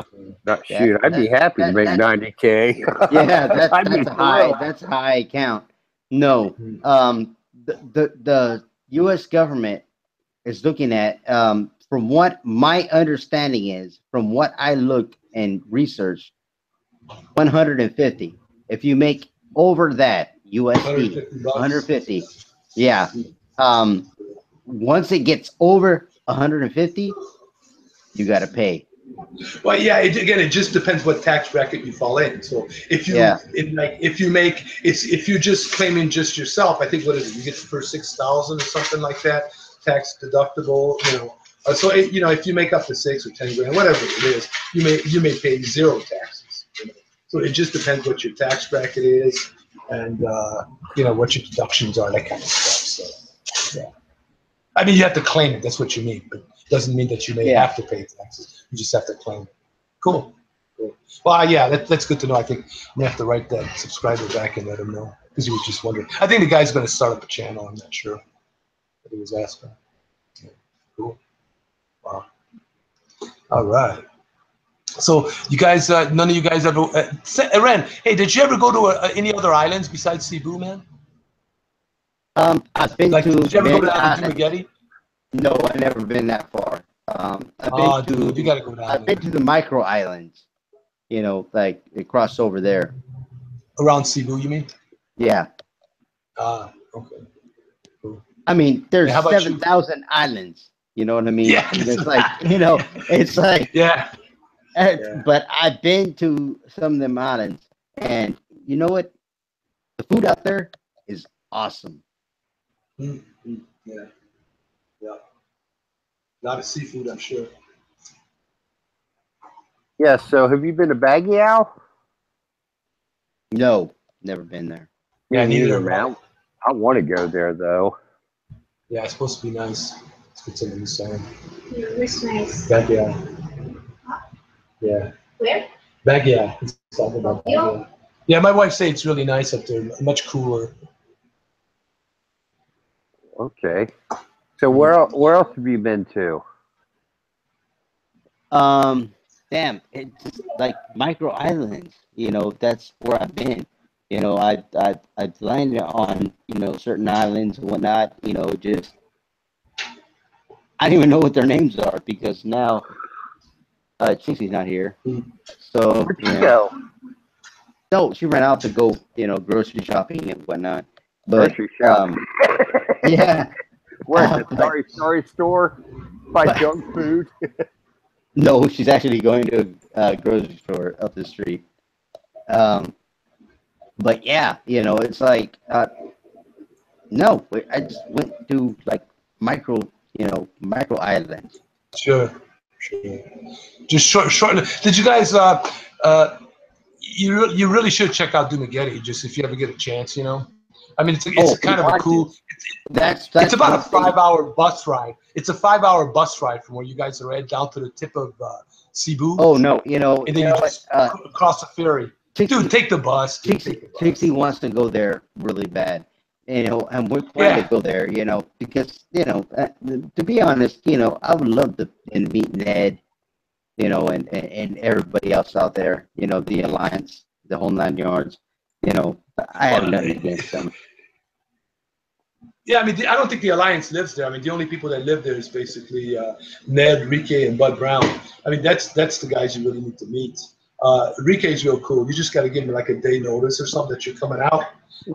Shoot, I'd be happy to make 90K. Yeah, that's a high account. No, the U.S. government is looking at, from what my understanding is, from what I looked and researched, 150. If you make over that USD, 150, yeah. Once it gets over 150, you got to pay. Well, yeah. It just depends what tax bracket you fall in. So if you just claim in just yourself, I think what is it? You get the first 6,000 or something like that, tax deductible. So if you make up to 6 or 10 grand, whatever it is, you may pay zero taxes. So it just depends what your tax bracket is, and what your deductions are, that kind of stuff. So yeah. I mean, you have to claim it. That's what you mean, but it doesn't mean that you may have to pay taxes. You just have to claim it. Cool. Well, yeah, that's good to know. I think I'm gonna have to write that subscriber back and let him know, because he was just wondering. I think the guy's gonna start up a channel. I'm not sure, but he was asking. Yeah. Cool. Wow. All right. So you guys, none of you guys ever, Ren, hey, did you ever go to any other islands besides Cebu, man? I've been to. Did you ever go down to Dumaguete? No, I've never been that far. Dude, you gotta go down. I've been to the micro islands. Like it crossed over there. Around Cebu, you mean? Yeah. Okay. Cool. I mean, there's 7,000 islands. You know what I mean? Yeah. It's like, it's like. Yeah. But I've been to some of them islands, and you know what? The food out there is awesome. Mm-hmm. Yeah. Yeah. A lot of seafood, I'm sure. Yeah, so have you been to Baguio? No, never been there. Yeah, neither have I want to go there, though. Yeah, it's supposed to be nice. It's good to be saying. It's nice. Baguio. Yeah. Where? Baguio. It's talking about Baguio. Yeah, my wife said it's really nice up there, much cooler. Okay. So where else have you been to? Damn, it's like micro islands. That's where I've been. I've landed on certain islands and whatnot. Just I don't even know what their names are, because now Chinxie's not here. So Where'd you go? No, she ran out to go grocery shopping and whatnot. But grocery shopping. Yeah. Where's the sorry store? Buy junk food. No, she's actually going to a grocery store up the street. But yeah, it's like no, I just went to like micro islands. Sure. Just short. Did you guys? You really should check out Dumaguete, just if you ever get a chance. I mean, it's kind of a cool. That's it's about a 5-hour bus ride. It's a 5-hour bus ride from where you guys are at down to the tip of Cebu. Oh no, and then you just cross the ferry. Dude, take the bus. Trixie wants to go there really bad. and we're glad to go there, because, to be honest, I would love to meet Ned, and everybody else out there, the Alliance, the whole 9 yards, I have nothing against them. Yeah, I mean, I don't think the Alliance lives there. I mean, the only people that live there is basically Ned, Rike, and Bud Brown. I mean, that's the guys you really need to meet. Rike's real cool. You just got to give him like a day notice or something that you're coming out,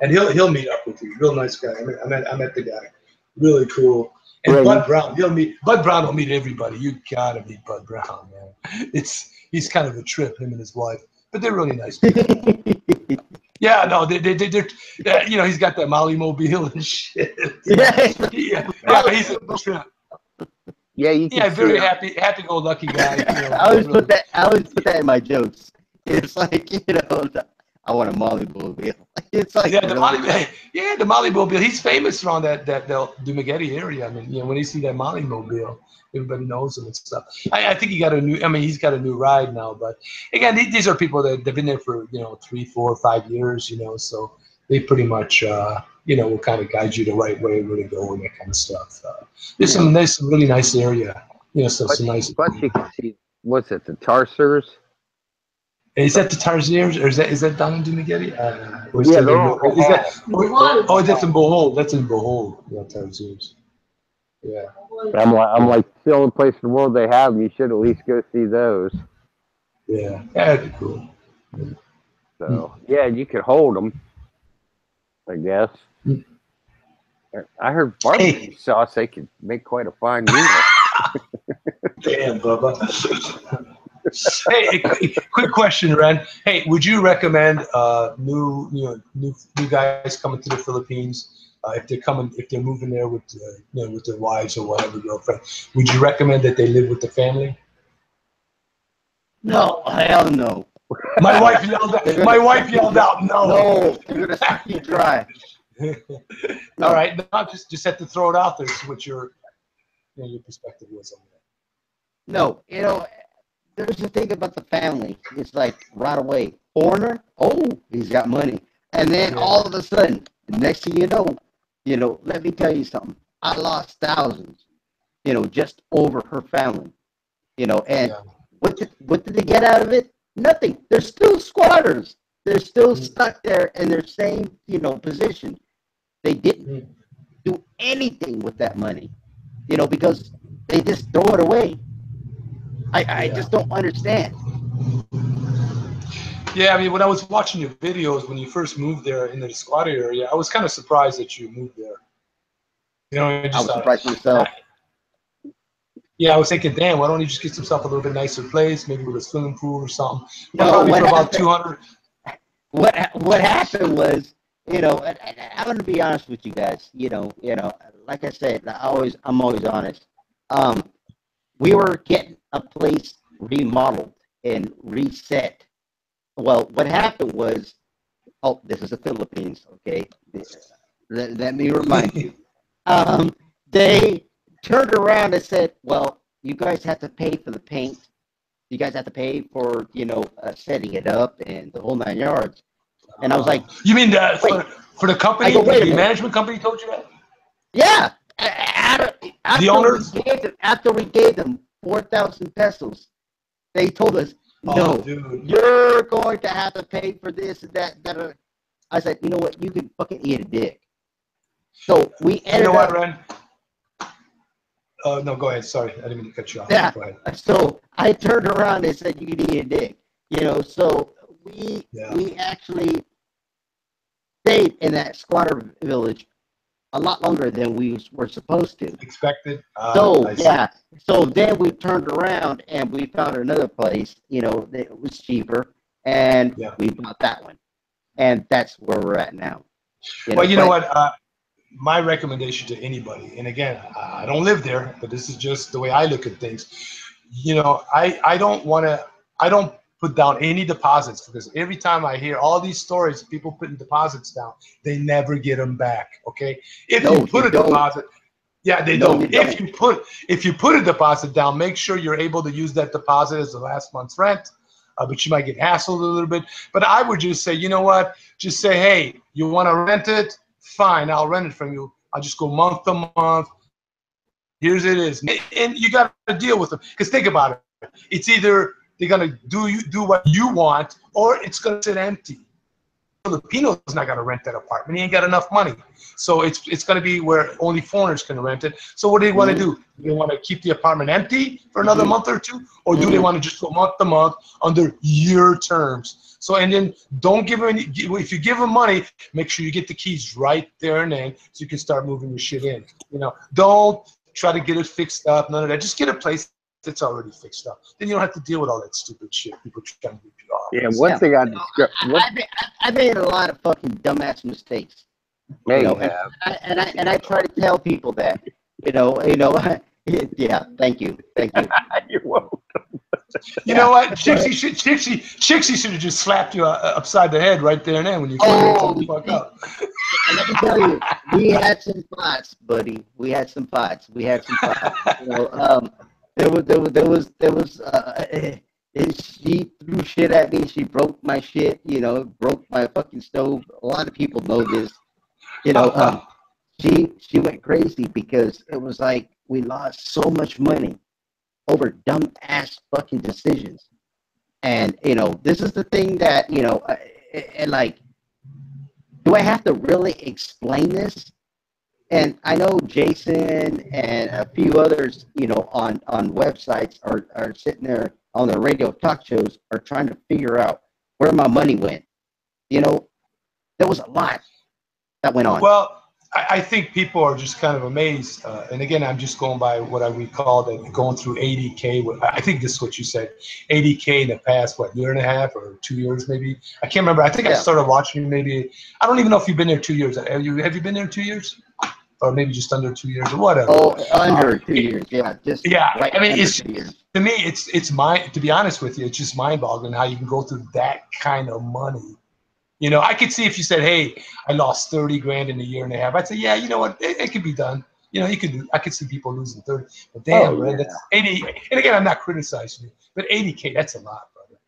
and he'll meet up with you. Real nice guy. I met the guy. Really cool. And Right. Bud Brown, Bud Brown will meet everybody. You gotta meet Bud Brown, man. He's kind of a trip, him and his wife, but they're really nice people. Yeah, no, they're he's got that Molly Mobile and shit. Yeah, he's a trip. Yeah, you can Yeah, very happy-go-lucky guy. I always put that in my jokes. It's like, I want a Molly Mobile. It's like, the Molly Mobile. He's famous around that Dumaguete area. I mean, when you see that Molly Mobile, everybody knows him and stuff. I think he's got a new ride now. But again, these are people that they've been there for 3, 4, 5 years. So they pretty much will kind of guide you the right way where to go and that kind of stuff. There's some really nice area. Some nice. Plus, you can see what's it, the Tarsiers. Is that the Tarsiers, or is that down in Dumaguete? That's in Bohol. That's in Bohol. Yeah, Tarsiers. Yeah. I'm like, it's the only place in the world they have them. You should at least go see those. Yeah, that'd be cool. So yeah, you could hold them, I guess. I heard barbecue sauce. They could make quite a fine meal. Damn, Bubba. Hey, quick question, Ren. Hey, would you recommend new guys coming to the Philippines if they're moving there with with their wives or whatever, girlfriend? Would you recommend that they live with the family? No, hell no. My wife yelled out, no. No, you're gonna suck you dry. All right, no, just had to throw it out there. See what your perspective was on that. No, there's the thing about the family. It's like right away, foreigner. Oh, he's got money, and then all of a sudden, the next thing you know, let me tell you something. I lost thousands, just over her family, and what did they get out of it? Nothing. They're still squatters. They're still stuck there in their same, position. They didn't do anything with that money, because they just throw it away. I just don't understand. Yeah, I mean, when I was watching your videos when you first moved there in the squatter area, I was kind of surprised that you moved there. I was surprised myself. Yeah, I was thinking, damn, why don't you just get yourself a little bit nicer place, maybe with a swimming pool or something? No, probably for about 200. What happened was, and I'm gonna be honest with you guys. Like I said, I'm always honest. We were getting a place remodeled and reset. Well, what happened was, this is the Philippines, okay? Let me remind you. They turned around and said, well, you guys have to pay for the paint. You guys have to pay for, setting it up and the whole 9 yards. And I was like, you mean for the company? The management company told you that? Yeah. The owners? After we gave them 4,000 pesos, they told us, no, dude, you're going to have to pay for this and that. I said, you know what? You can fucking eat a dick. So we ended up. What, Ren? No, go ahead. Sorry, I didn't mean to cut you off. Yeah. Go ahead. So I turned around and said, you can eat a dick. So we actually stayed in that squatter village a lot longer than we were supposed to. Expected. So then we turned around and we found another place, that was cheaper, and we bought that one. And that's where we're at now. You know what? My recommendation to anybody, and again, I don't live there, but this is just the way I look at things. I don't put down any deposits, because every time I hear all these stories of people putting deposits down, they never get them back. Okay, if you put a deposit, they don't. If you put a deposit down, make sure you're able to use that deposit as the last month's rent. But you might get hassled a little bit. But I would just say, you know what? Just say, hey, you want to rent it? fine, I'll rent it from you. I'll just go month to month. Here's it is, and you got to deal with them. Because think about it, it's either they're gonna do what you want, or it's gonna sit empty. Filipino's not gonna rent that apartment. He ain't got enough money, so it's gonna be where only foreigners can rent it. So what do they want to do? Do they want to keep the apartment empty for another month or two, or do they want to just go month to month under year terms? So, and then don't give them any. If you give them money, make sure you get the keys right there and then, so you can start moving your shit in. Don't try to get it fixed up. None of that. Just get a place that's already fixed up. Then you don't have to deal with all that stupid shit. People trying to rip you off. Yeah, one thing I made a lot of fucking dumbass mistakes. And I try to tell people that, yeah, thank you. You're welcome. You know what? Chixie should have just slapped you upside the head right there and then when you the fuck up. Let me tell you, we had some pots, buddy. We had some pots. She threw shit at me. She broke my shit. Broke my fucking stove. A lot of people know this. She went crazy because it was like we lost so much money over dumb ass fucking decisions. And this is the thing that and like, do I have to really explain this? And I know Jason and a few others, on websites are sitting there on their radio talk shows are trying to figure out where my money went. There was a lot that went on. Well, I think people are just kind of amazed. And again, I'm just going by what I recall that going through 80K. I think this is what you said, 80K in the past, year and a half or 2 years maybe? I can't remember. I think I started watching maybe, I don't even know if you've been there 2 years. Have you been there 2 years? Or maybe just under 2 years or whatever. Oh, under 2 years, yeah. Right. I mean, to me, it's to be honest with you, it's just mind-boggling how you can go through that kind of money. I could see if you said, "Hey, I lost 30 grand in a year and a half." I'd say, "Yeah, you know what? It could be done." You could do. I could see people losing 30, but damn, man, that's 80. And again, I'm not criticizing you, but 80K, that's a lot, brother.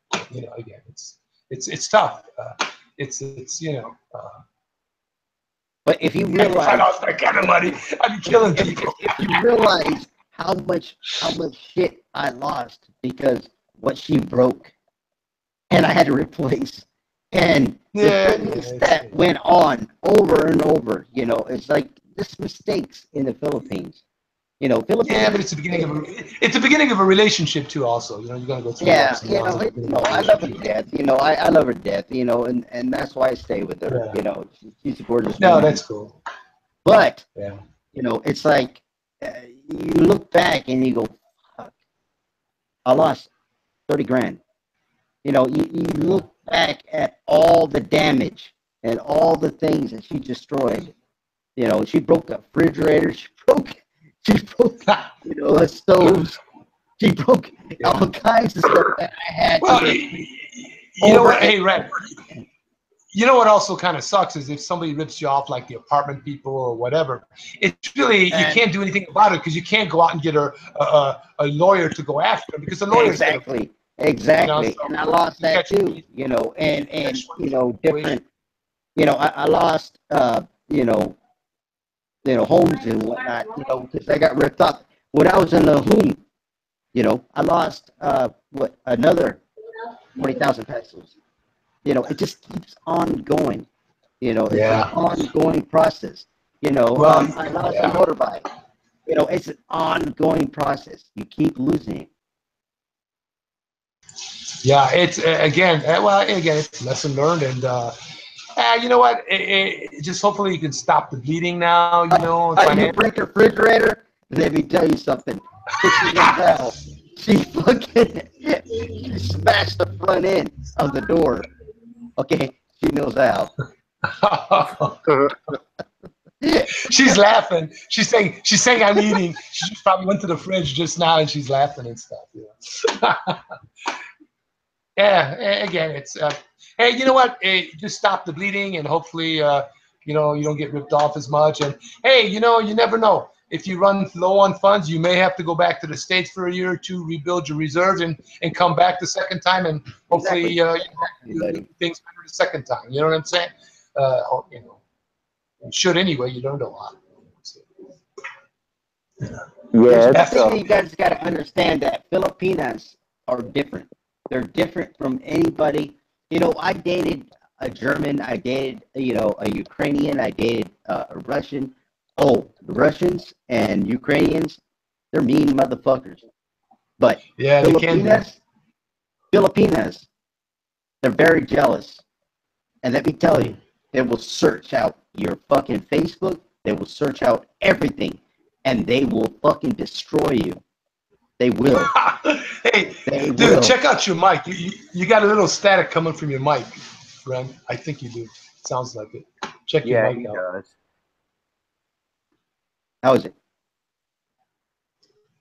Again, it's tough. But if you realize, if I lost that kind of money, I'd be killing people. If you realize how much shit I lost because what she broke, and I had to replace. And the things that went on over and over, it's like just mistakes in the Philippines. Philippines. Yeah, but it's the beginning of a relationship too. Also, you're gonna go through. Yeah, I love her to death. I love her to death. And that's why I stay with her. Yeah. She's a gorgeous. No, woman. that's cool. But yeah, it's like you look back and you go, "Fuck, I lost 30 grand." You look back at all the damage and all the things that she destroyed. She broke a refrigerator. She broke stoves. She broke all kinds of stuff that I had. Well, you know what? Hey, Red. You know what also kind of sucks is if somebody rips you off, like the apartment people or whatever. It's really, you can't do anything about it because you can't go out and get a lawyer to go after them because the lawyer's exactly. And I lost that too, and different, I lost, homes and whatnot, because I got ripped off. When I was in the home, I lost, another 40,000 pesos. It just keeps on going, it's an ongoing process. I lost a motorbike. It's an ongoing process. You keep losing it. Yeah, it's again, it's lesson learned, and you know what? Just hopefully you can stop the bleeding now. You break a refrigerator. Let me tell you something. She fucking smashed the front end of the door. Okay, she knows how. She's laughing. She's saying I'm eating. She probably went to the fridge just now and she's laughing and stuff. Yeah, again, it's hey, you know what? Just stop the bleeding and hopefully you don't get ripped off as much. And hey, you never know. If you run low on funds, you may have to go back to the States for a year or two, rebuild your reserves, and come back the second time, and hopefully do things better the second time. You know what I'm saying? You should anyway. You learned a lot. Yeah, I it's, think you guys got to understand that Filipinas are different. They're different from anybody. You know, I dated a German. I dated, you know, a Ukrainian. I dated a Russian. Oh, the Russians and Ukrainians, they're mean motherfuckers. But Yeah, they can be. Filipinas, they're very jealous. And let me tell you, they will search out your fucking Facebook. They will search out everything, and they will fucking destroy you. They will. Hey, They dude, will. check out your mic. You got a little static coming from your mic, friend. I think you do. Sounds like it. Check your yeah, mic he out. does. How is it?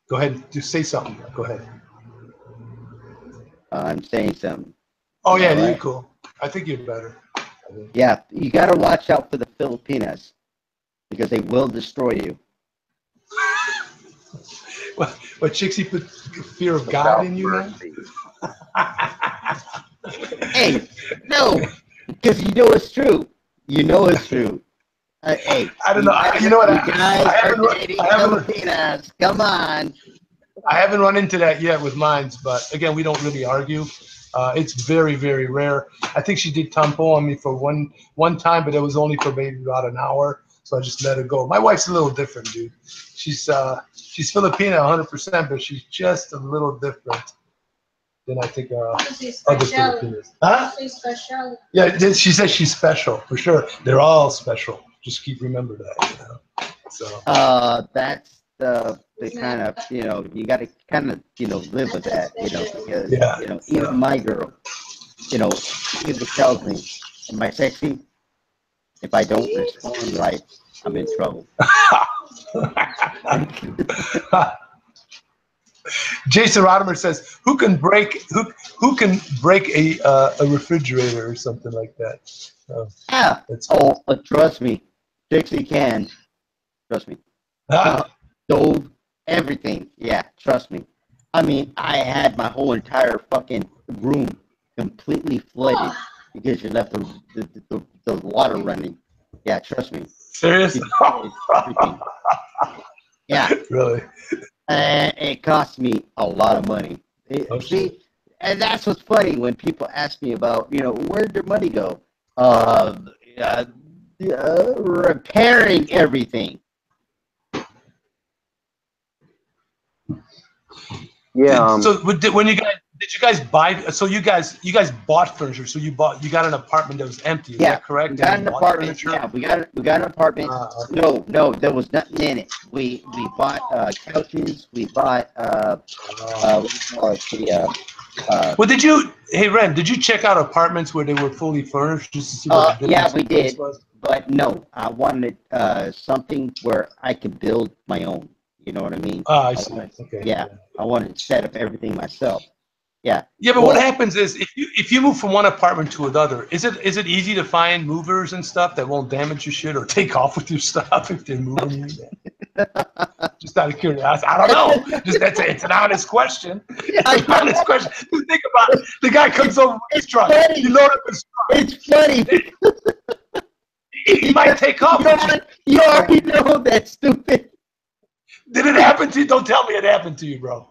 Go ahead. Just say something. Go ahead. I'm saying something. Oh, yeah, All you're right. cool. I think you're better. Yeah, you got to watch out for the Filipinas because they will destroy you. What, Chixie put fear of God Without in you, man? mercy. Hey, no, because you know it's true. You know it's true. Hey, I don't know. You know what? You guys are dating I haven't, Filipinas. Come on. I haven't run into that yet with mines, but again, we don't really argue. It's very, very rare. I think she did tampo on me for one time, but it was only for maybe about an hour, so I just let her go. My wife's a little different, dude. She's Filipina 100%, but she's just a little different than I think other Filipinas. Huh? She's special. Yeah, she says she's special for sure. They're all special. Just remember that. You know? So. That's the kind of, you know, you got to kind of, you know, live with that, you know, because, you know, even my girl, you know, she even tells me, am I sexy? If I don't respond right, I'm in trouble. Jason Rodimer says, "Who can break a refrigerator or something like that?" Yeah. Trust me, Dixie can. Trust me. Stove, everything. Yeah, trust me. I mean, I had my whole entire fucking room completely flooded because you left the water running. Yeah, trust me. Seriously? Yeah. Really? And it cost me a lot of money. See, and that's what's funny when people ask me about, you know, where'd their money go? Repairing everything. Yeah. So when you guys buy? So you guys bought furniture. So you got an apartment that was empty. Is that correct? We got an apartment. Furniture? Yeah, we got an apartment. Okay. No, there was nothing in it. We bought couches. We bought what do you call it? Well, hey Ren, did you check out apartments where they were fully furnished just to see what the yeah, difference we did. was? But no, I wanted something where I could build my own. You know what I mean? I see. Okay. Yeah, I wanted to set up everything myself. Yeah. Yeah, but what happens is if you move from one apartment to another, is it easy to find movers and stuff that won't damage your shit or take off with your stuff if they're moving you? Just out of curiosity, I don't know. It's an honest question. It's an honest question. Just think about it. The guy comes over with his truck. You load up his truck. It's funny. He might take off. You already know that's stupid. Did it happen to you? Don't tell me it happened to you, bro.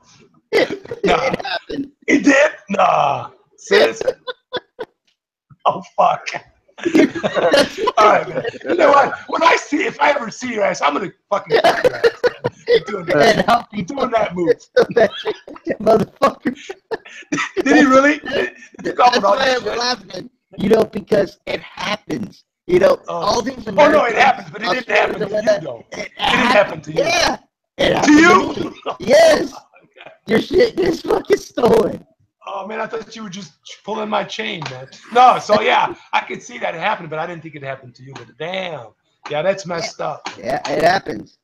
Nah. It happened. It did? Nah. Seriously? Oh, fuck. All right, man. You know what? If I ever see your ass, I'm going to fucking kick your ass, man. You're doing that move. Motherfucker. Did he really? That's why I'm laughing. You know, because it happens. You know, all these Americans. Oh, no, it happens, but it didn't happen to you, though. It didn't happen to you. Yeah. To you? Yes. Your shit is fucking stolen. Oh, man, I thought you were just pulling my chain, man. No, so, yeah, I could see that it happened, but I didn't think it happened to you. But damn. Yeah, that's messed up. Yeah, it happens.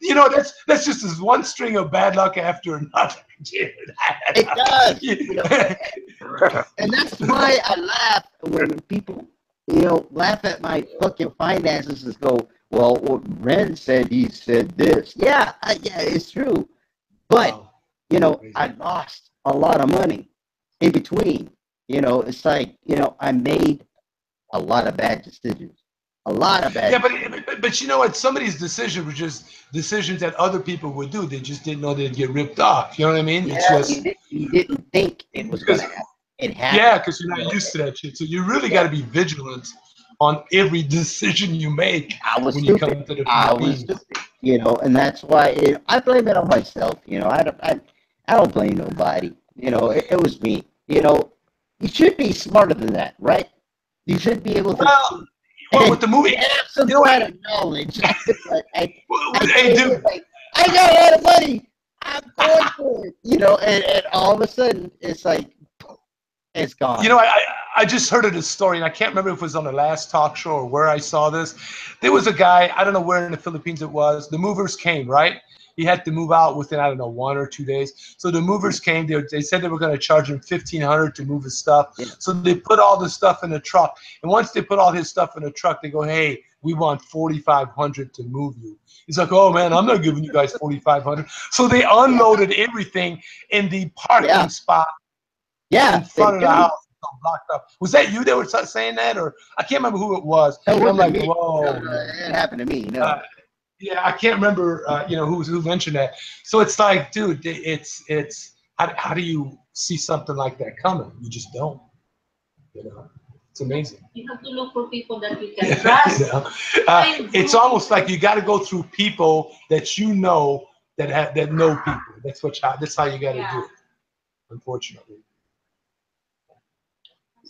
You know, that's just this one string of bad luck after another. Dude. It does. You know? And that's why I laugh when people, you know, laugh at my fucking finances and go, well, what Ren said, he said this. Yeah, it's true. But, you know, I lost a lot of money in between. You know, it's like, you know, I made a lot of bad decisions. A lot of bad. Yeah, but you know what? Some of these decisions were just decisions that other people would do. They just didn't know they'd get ripped off. You know what I mean? Yeah, It's just you didn't think it was going because to happen. It happened. yeah, because you're not used to that shit. So you really got to be vigilant on every decision you make I was when you come stupid. to the I was Philippines. stupid. And that's why I blame it on myself. I don't blame nobody. It was me. You should be smarter than that, right? You should be able to Well, with the movie, have some you know kind what? of knowledge. Hey, dude. I got a lot of money. I'm going for it. And all of a sudden it's like it's gone. I just heard of this story, and I can't remember if it was on the last talk show or where I saw this. There was a guy, I don't know where in the Philippines it was. The movers came, right? He had to move out within, I don't know, 1 or 2 days. So the movers came. They said they were going to charge him $1,500 to move his stuff. Yeah. So they put all the stuff in the truck. And once they put all his stuff in the truck, they go, hey, we want $4,500 to move you. He's like, oh, man, I'm not giving you guys $4,500. So they unloaded everything in the parking spot in front of the house. Blocked up. Was that you that were saying that, or I can't remember who it was? I'm like, whoa. It happened to me. No. Yeah, I can't remember. Who mentioned that. So it's like, dude, it's how do you see something like that coming? You just don't. It's amazing. You have to look for people that you can trust. It's almost like you got to go through people that you know that know people. That's how you got to do it. Unfortunately.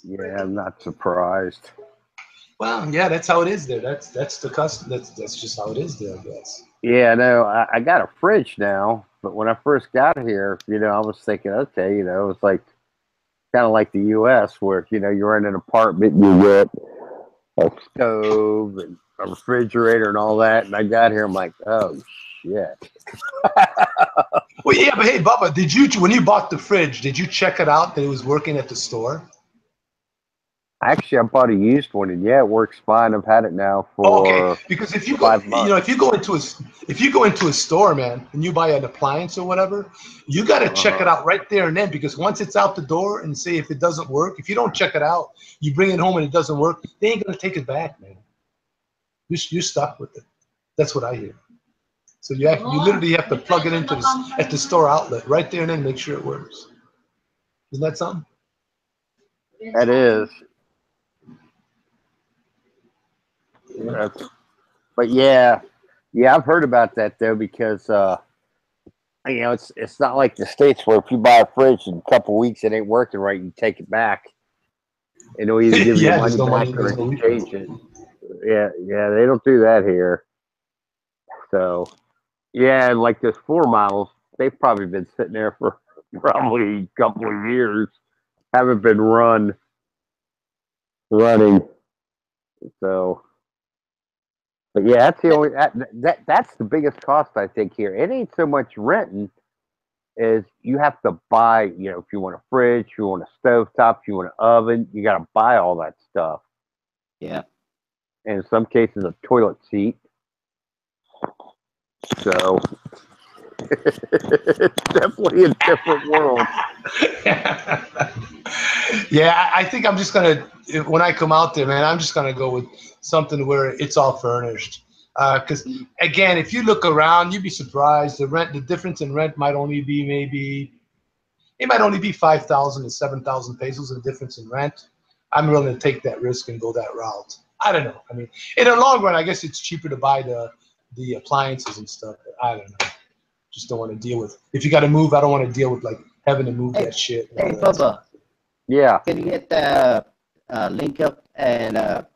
Yeah, I'm not surprised. Well, yeah, that's how it is there. That's the custom. That's just how it is there, I guess. Yeah, no, I got a fridge now, but when I first got here, I was thinking, okay, it's like kind of like the U.S. where you're in an apartment and you get a stove and a refrigerator and all that, and I got here, I'm like, oh shit. Well, yeah, but hey, Bubba, when you bought the fridge, did you check it out that it was working at the store? Actually, I bought a used one, and yeah, it works fine. I've had it now for because if you go, 5 months. if you go into a store, man, and you buy an appliance or whatever, you got to check it out right there and then, because once it's out the door and say if it doesn't work, if you don't check it out, you bring it home and it doesn't work, they ain't gonna take it back, man. You're stuck with it. That's what I hear. So you literally have to plug it into at the store outlet right there and then make sure it works. Isn't that something? That is. But yeah, I've heard about that though, because it's not like the States where if you buy a fridge in a couple weeks it ain't working right, you take it back. It'll either give you money back or exchange it. Yeah, they don't do that here. So yeah, and like those floor models, they've probably been sitting there for probably a couple of years, haven't been running. So, but yeah, that's the only that's the biggest cost I think here. It ain't so much renting, is you have to buy. If you want a fridge, you want a stovetop, you want an oven, you got to buy all that stuff. Yeah, and in some cases a toilet seat. So it's definitely a different world. Yeah, I think I'm just gonna, when I come out there, man, I'm just gonna go with something where it's all furnished. Because again, if you look around, you'd be surprised. The difference in rent might only be 5,000 to 7,000 pesos. The difference in rent. I'm willing to take that risk and go that route. I don't know. I mean, in the long run, I guess it's cheaper to buy the appliances and stuff. But I don't know. Just don't want to deal with. If you got to move, I don't want to deal with like having to move that shit. Hey, Bubba. Yeah. Can you get the link up and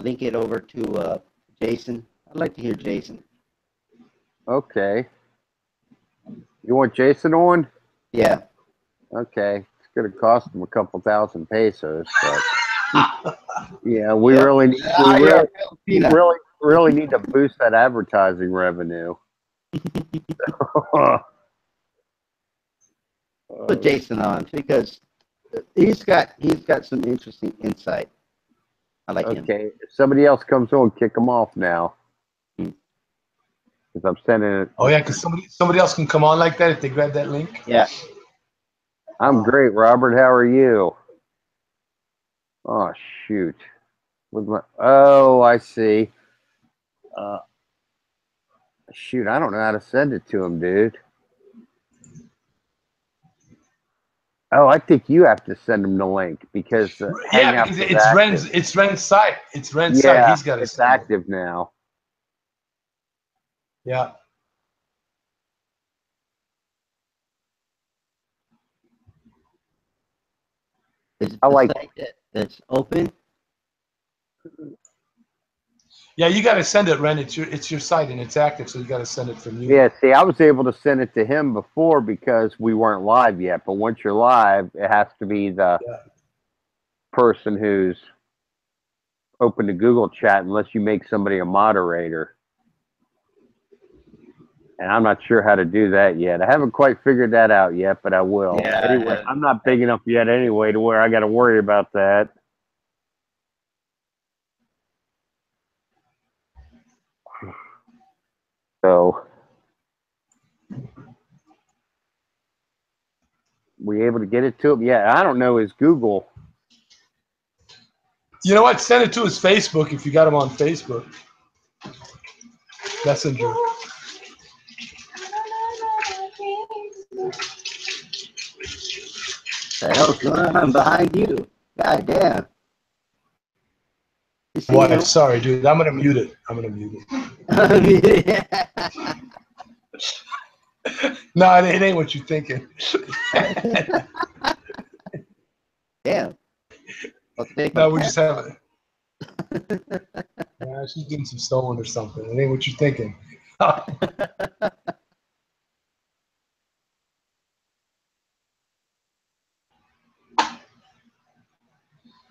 link it over to Jason? I'd like to hear Jason. Okay. You want Jason on? Yeah. Okay. It's going to cost him a couple thousand pesos, but yeah, we really need to boost that advertising revenue. Put Jason on because he's got some interesting insight. I like him. Okay, if somebody else comes on, kick them off now. Because I'm sending it. Oh yeah, because somebody else can come on like that if they grab that link. Yeah. I'm great, Robert. How are you? Oh shoot, Oh, I see. Uh, Shoot, I don't know how to send it to him, dude. Oh, I think you have to send him the link because Yeah, because Hangouts is it's active. Ren's site. It's Ren's site. Yeah, He's got to it's send it. active now. Yeah. Is it I the like. site that's open? Yeah, you got to send it, Ren. It's your site and it's active, so you got to send it from you. Yeah, see, I was able to send it to him before because we weren't live yet. But once you're live, it has to be the person who's open to Google Chat unless you make somebody a moderator. And I'm not sure how to do that yet. I haven't quite figured that out yet, but I will. Yeah. Anyway, I'm not big enough yet anyway to where I got to worry about that. So, we able to get it to him? Yeah, I don't know his Google. You know what? Send it to his Facebook if you got him on Facebook. Messenger. The hell's going on behind you? God damn. You see What? him? Sorry, dude. I'm gonna mute it. No, it ain't what you're thinking. Damn. No, we're just having. Yeah, she's getting some stolen or something. It ain't what you're thinking.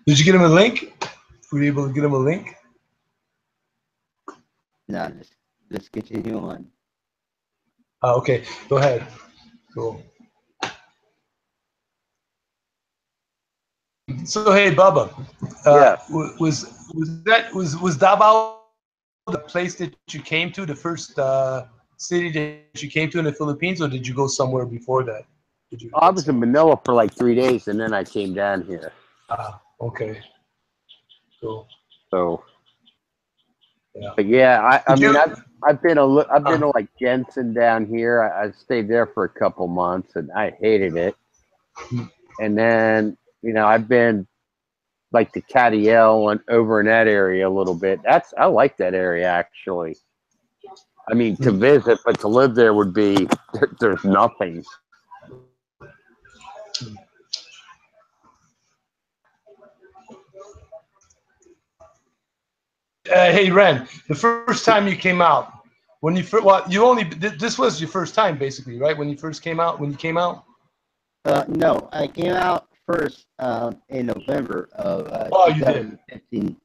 Did you get him a link? Were you able to get him a link? No, let's continue on. Oh, okay. Go ahead. Cool. So hey, Bubba, Yeah. was Davao the place that you came to, the first city that you came to in the Philippines, or did you go somewhere before that? Did you? I was in Manila for like 3 days, and then I came down here. Okay. Cool. So, yeah. But yeah, I've been to like Jensen down here. I stayed there for a couple months, and I hated it. And then I've been like to Cadiel and over in that area a little bit. I like that area actually. I mean, to visit, but to live there would be there's nothing. Hey Ren, the first time you came out, when you this was your first time basically, right? When you came out. No, I came out first in November of you did. 2015.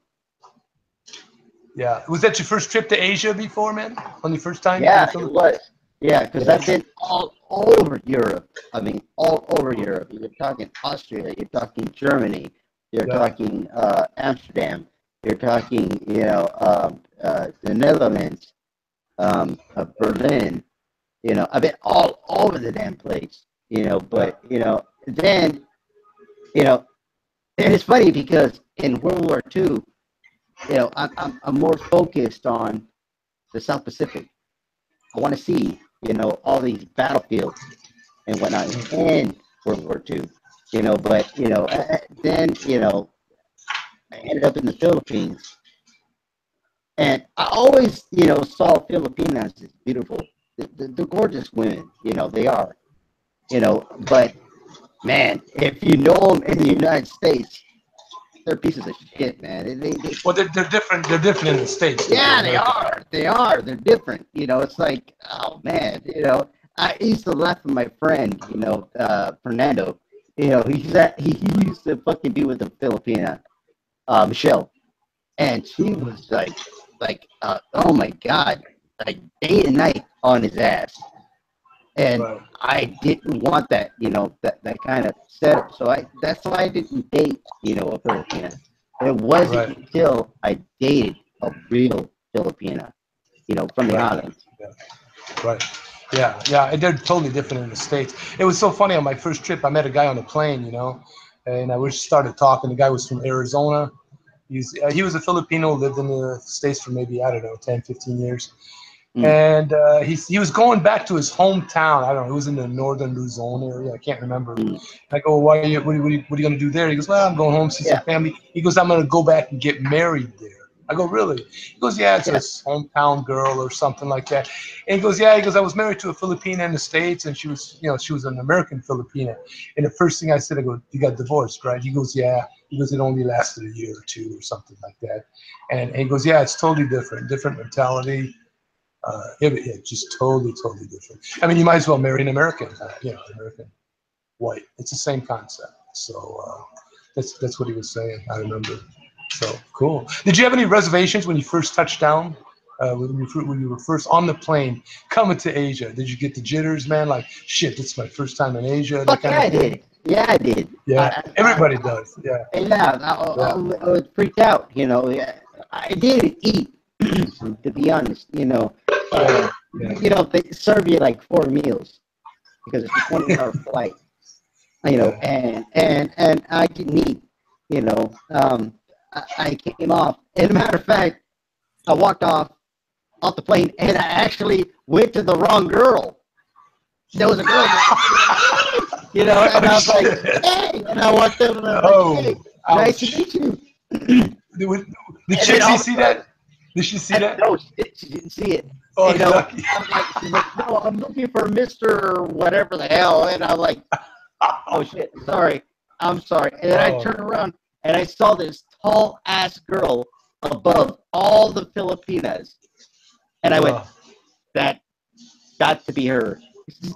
Yeah, was that your first trip to Asia before, man? On your first time? Yeah, it was. Yeah, because I've been all over Europe. I mean, all over Europe. You're talking Austria. You're talking Germany. You're talking Amsterdam. You're talking, the Netherlands, Berlin. I've been all over the damn place. But then, and it's funny because in World War II, I'm more focused on the South Pacific. I want to see, all these battlefields and whatnot in World War II, but, then, I ended up in the Philippines. And I always, saw Filipinas as beautiful. They're gorgeous women, they are, but man, if you know them in the United States, they're pieces of shit, man. Well, they're different. They're different in the States. Yeah, they are. They are. They're different. It's like, oh man. I used to laugh at my friend. Fernando. He used to fucking be with a Filipina, Michelle, and she was oh my god, like day and night on his ass. And I didn't want that, that kind of setup. So that's why I didn't date, a Filipina. It wasn't until I dated a real Filipina, from the islands. Yeah. Right. Yeah. They're totally different in the States. It was so funny on my first trip. I met a guy on the plane, and I started talking. The guy was from Arizona, He was a Filipino, lived in the States for maybe, I don't know, 10, 15 years. Mm. And he was going back to his hometown. I don't know. It was in the northern Luzon area. I can't remember. Mm. I go, why? What are you going to do there? He goes, well, I'm going home, see some family. He goes, I'm going to go back and get married there. I go, really? He goes, yeah, it's his hometown girl or something like that. And he goes, yeah. He goes, I was married to a Filipina in the States, and she was an American Filipina. And the first thing I said, I go, you got divorced, right? He goes, yeah. He goes, it only lasted a year or two or something like that. And he goes, yeah, it's totally different mentality. Just totally different. I mean, you might as well marry an American, American white. It's the same concept. So that's what he was saying. I remember. So cool. Did you have any reservations when you first touched down? When you were first on the plane coming to Asia, did you get the jitters, man? Like, shit, this is my first time in Asia. Fuck yeah, I did. Yeah, I did. Yeah, everybody does. Yeah. Yeah, I was freaked out. You know, I didn't eat, to be honest. You know, they serve you like 4 meals because it's a 20-hour flight. You know, and I didn't eat. You know, I came off. As a matter of fact, I walked off the plane, and I actually went to the wrong girl. There was a girl, you know, and I was like, hey, and I walked up and I was like, hey, nice to meet you. Did she see that? Did she see that? No, she didn't see it. Oh, you know, she's like, no, I'm looking for Mr. whatever the hell, and I'm like, oh shit, sorry, I'm sorry. And then I turned around and I saw this tall ass girl above all the Filipinas, and I went, that got to be her.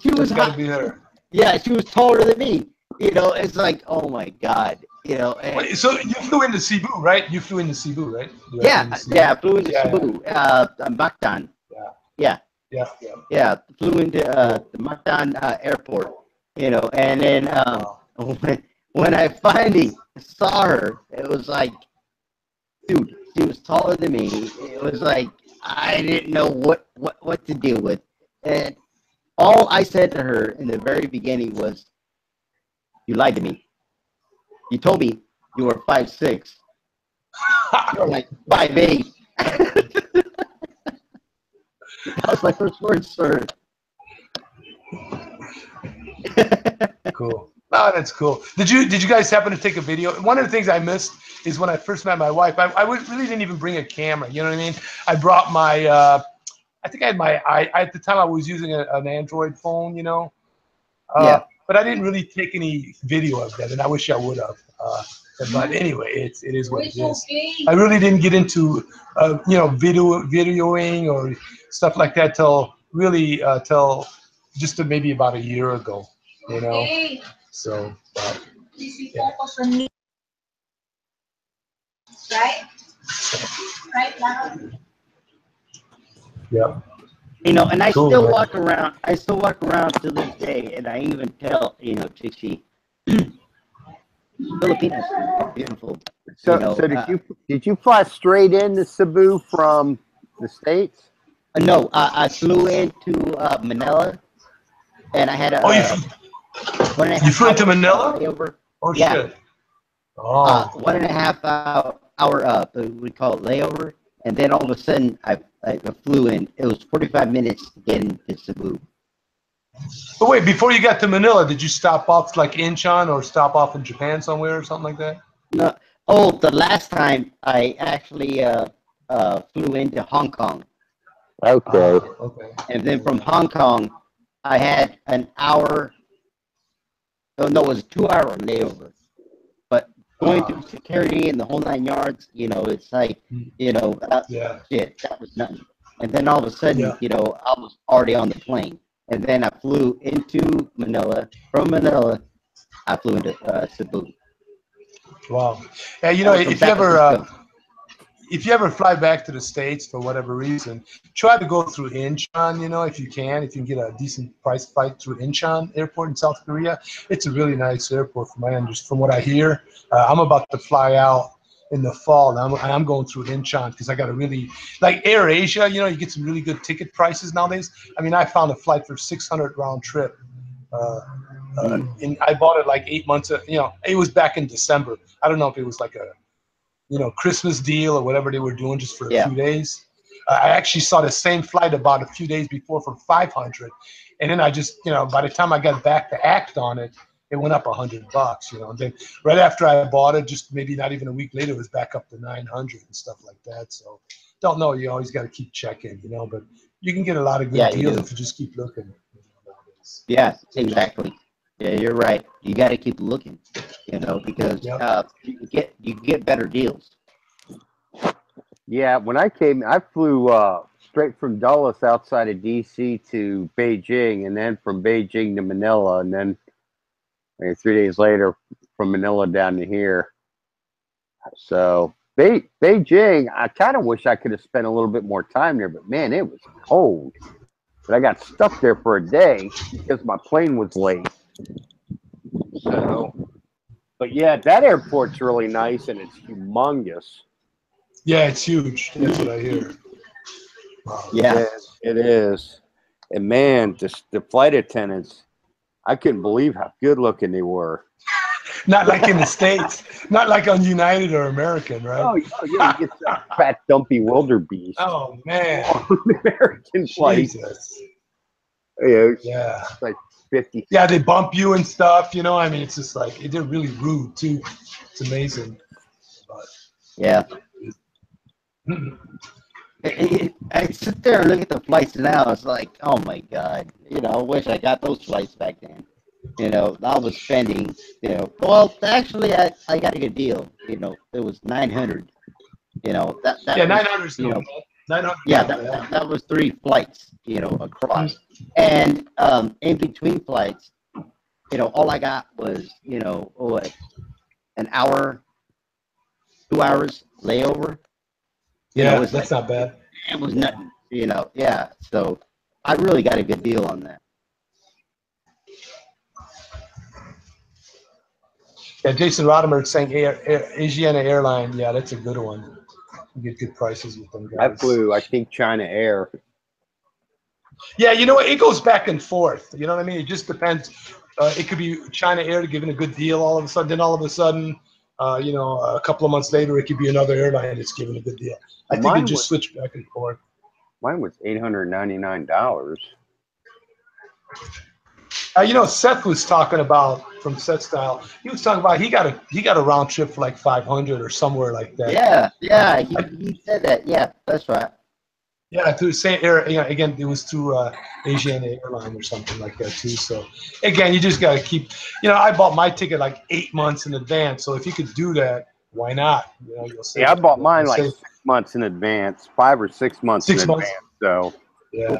She was got to be her. Yeah, she was taller than me. You know, it's like, oh my god. You know. Wait, so you flew into Cebu, right? You flew into Cebu, right? I flew into Cebu. Mactan. Yeah. Flew into the Mactan airport. You know, and then when I finally saw her, it was like, dude, she was taller than me. It was like I didn't know what to deal with, and all I said to her in the very beginning was, "You lied to me. You told me you were 5'6". You're like 5'8". That was my first word, sir. Cool. Oh, that's cool. Did you guys happen to take a video? One of the things I missed is when I first met my wife. I really didn't even bring a camera. You know what I mean? I brought my. I think I had my. At the time I was using an Android phone. You know. But I didn't really take any video of that, and I wish I would have. But anyway, it is what it is. I really didn't get into videoing or stuff like that till just maybe about a year ago. You know. So. Right now. Yeah. You know, and I still walk around. I still walk around to this day, and I even tell Chichi, Filipinas are beautiful. So, you know, so did you fly straight into Cebu from the States? No, I flew into Manila, and I had a. You flew into Manila? Layover. Oh shit! Oh. 1.5 hour we call it layover, and then all of a sudden I flew in. It was 45 minutes to get into Cebu. But wait, before you got to Manila, did you stop off like Incheon or stop off in Japan somewhere or something like that? No. Oh, the last time I actually flew into Hong Kong. Okay. Okay. And then from Hong Kong, I had an hour. Oh no, it was a 2-hour layover. But going through security and the whole 9 yards, it's like, shit, that was nothing. And then all of a sudden, I was already on the plane. And then I flew into Manila. From Manila, I flew into Cebu. Wow. Yeah, if you ever fly back to the States for whatever reason, try to go through Incheon, if you can get a decent price flight through Incheon Airport in South Korea. It's a really nice airport from what I hear. I'm about to fly out in the fall, and I'm going through Incheon because I got a really, like Air Asia, you get some really good ticket prices nowadays. I mean, I found a flight for $600 round trip. And I bought it like 8 months, it was back in December. I don't know if it was like Christmas deal or whatever they were doing just for a few days. I actually saw the same flight about a few days before for 500, and then I just, by the time I got back to act on it, it went up $100, And then right after I bought it, just maybe not even a week later, it was back up to 900 and stuff like that. So don't know. You always got to keep checking, but you can get a lot of good deals if you just keep looking. Yeah, exactly. Yeah, you're right. You got to keep looking, because you can get better deals. Yeah, when I came, I flew straight from Dulles outside of DC to Beijing, and then from Beijing to Manila, and then 3 days later from Manila down to here. So Beijing, I kind of wish I could have spent a little bit more time there, but man, it was cold. But I got stuck there for a day because my plane was late. So, but yeah, that airport's really nice and it's humongous. Yeah, it's huge. That's what I hear. Yeah, it is. And man, the flight attendants, I couldn't believe how good looking they were. Not like in the States, not like on United or American, right? Oh yeah, you get some fat, dumpy wildebeest. Oh man, on American flights. Yeah, it's like 50. Yeah, they bump you and stuff. I mean, it's just like they're really rude too. It's amazing. But, yeah. I sit there and look at the flights now. It's like, oh my god, I wish I got those flights back then. I was spending, well, actually, I got a good deal. It was 900. That yeah, was, 900. 900. Yeah, that was 3 flights, across, and in between flights, all I got was, what, an hour, 2 hours layover. Yeah, that's not bad. It was nothing, yeah. So I really got a good deal on that. Yeah, Jason Rodimer saying Asiana Airline. Yeah, that's a good one. You get good prices with them guys. I flew, I think, China Air. Yeah, it goes back and forth. You know what I mean? It just depends. It could be China Air giving a good deal all of a sudden. Then all of a sudden, a couple of months later, it could be another airline that's giving a good deal. I think it just switched back and forth. Mine was $899. Seth was talking about from Seth Style. He was talking about he got a round trip for like 500 or somewhere like that. Yeah. He said that. Yeah, that's right. Yeah, through the same air. Again, it was through Asian Airline or something like that too. So again, you just got to keep. I bought my ticket like 8 months in advance. So if you could do that, why not? You'll save. Yeah, I bought mine like 6 months in advance, 5 or 6 months in advance. So yeah.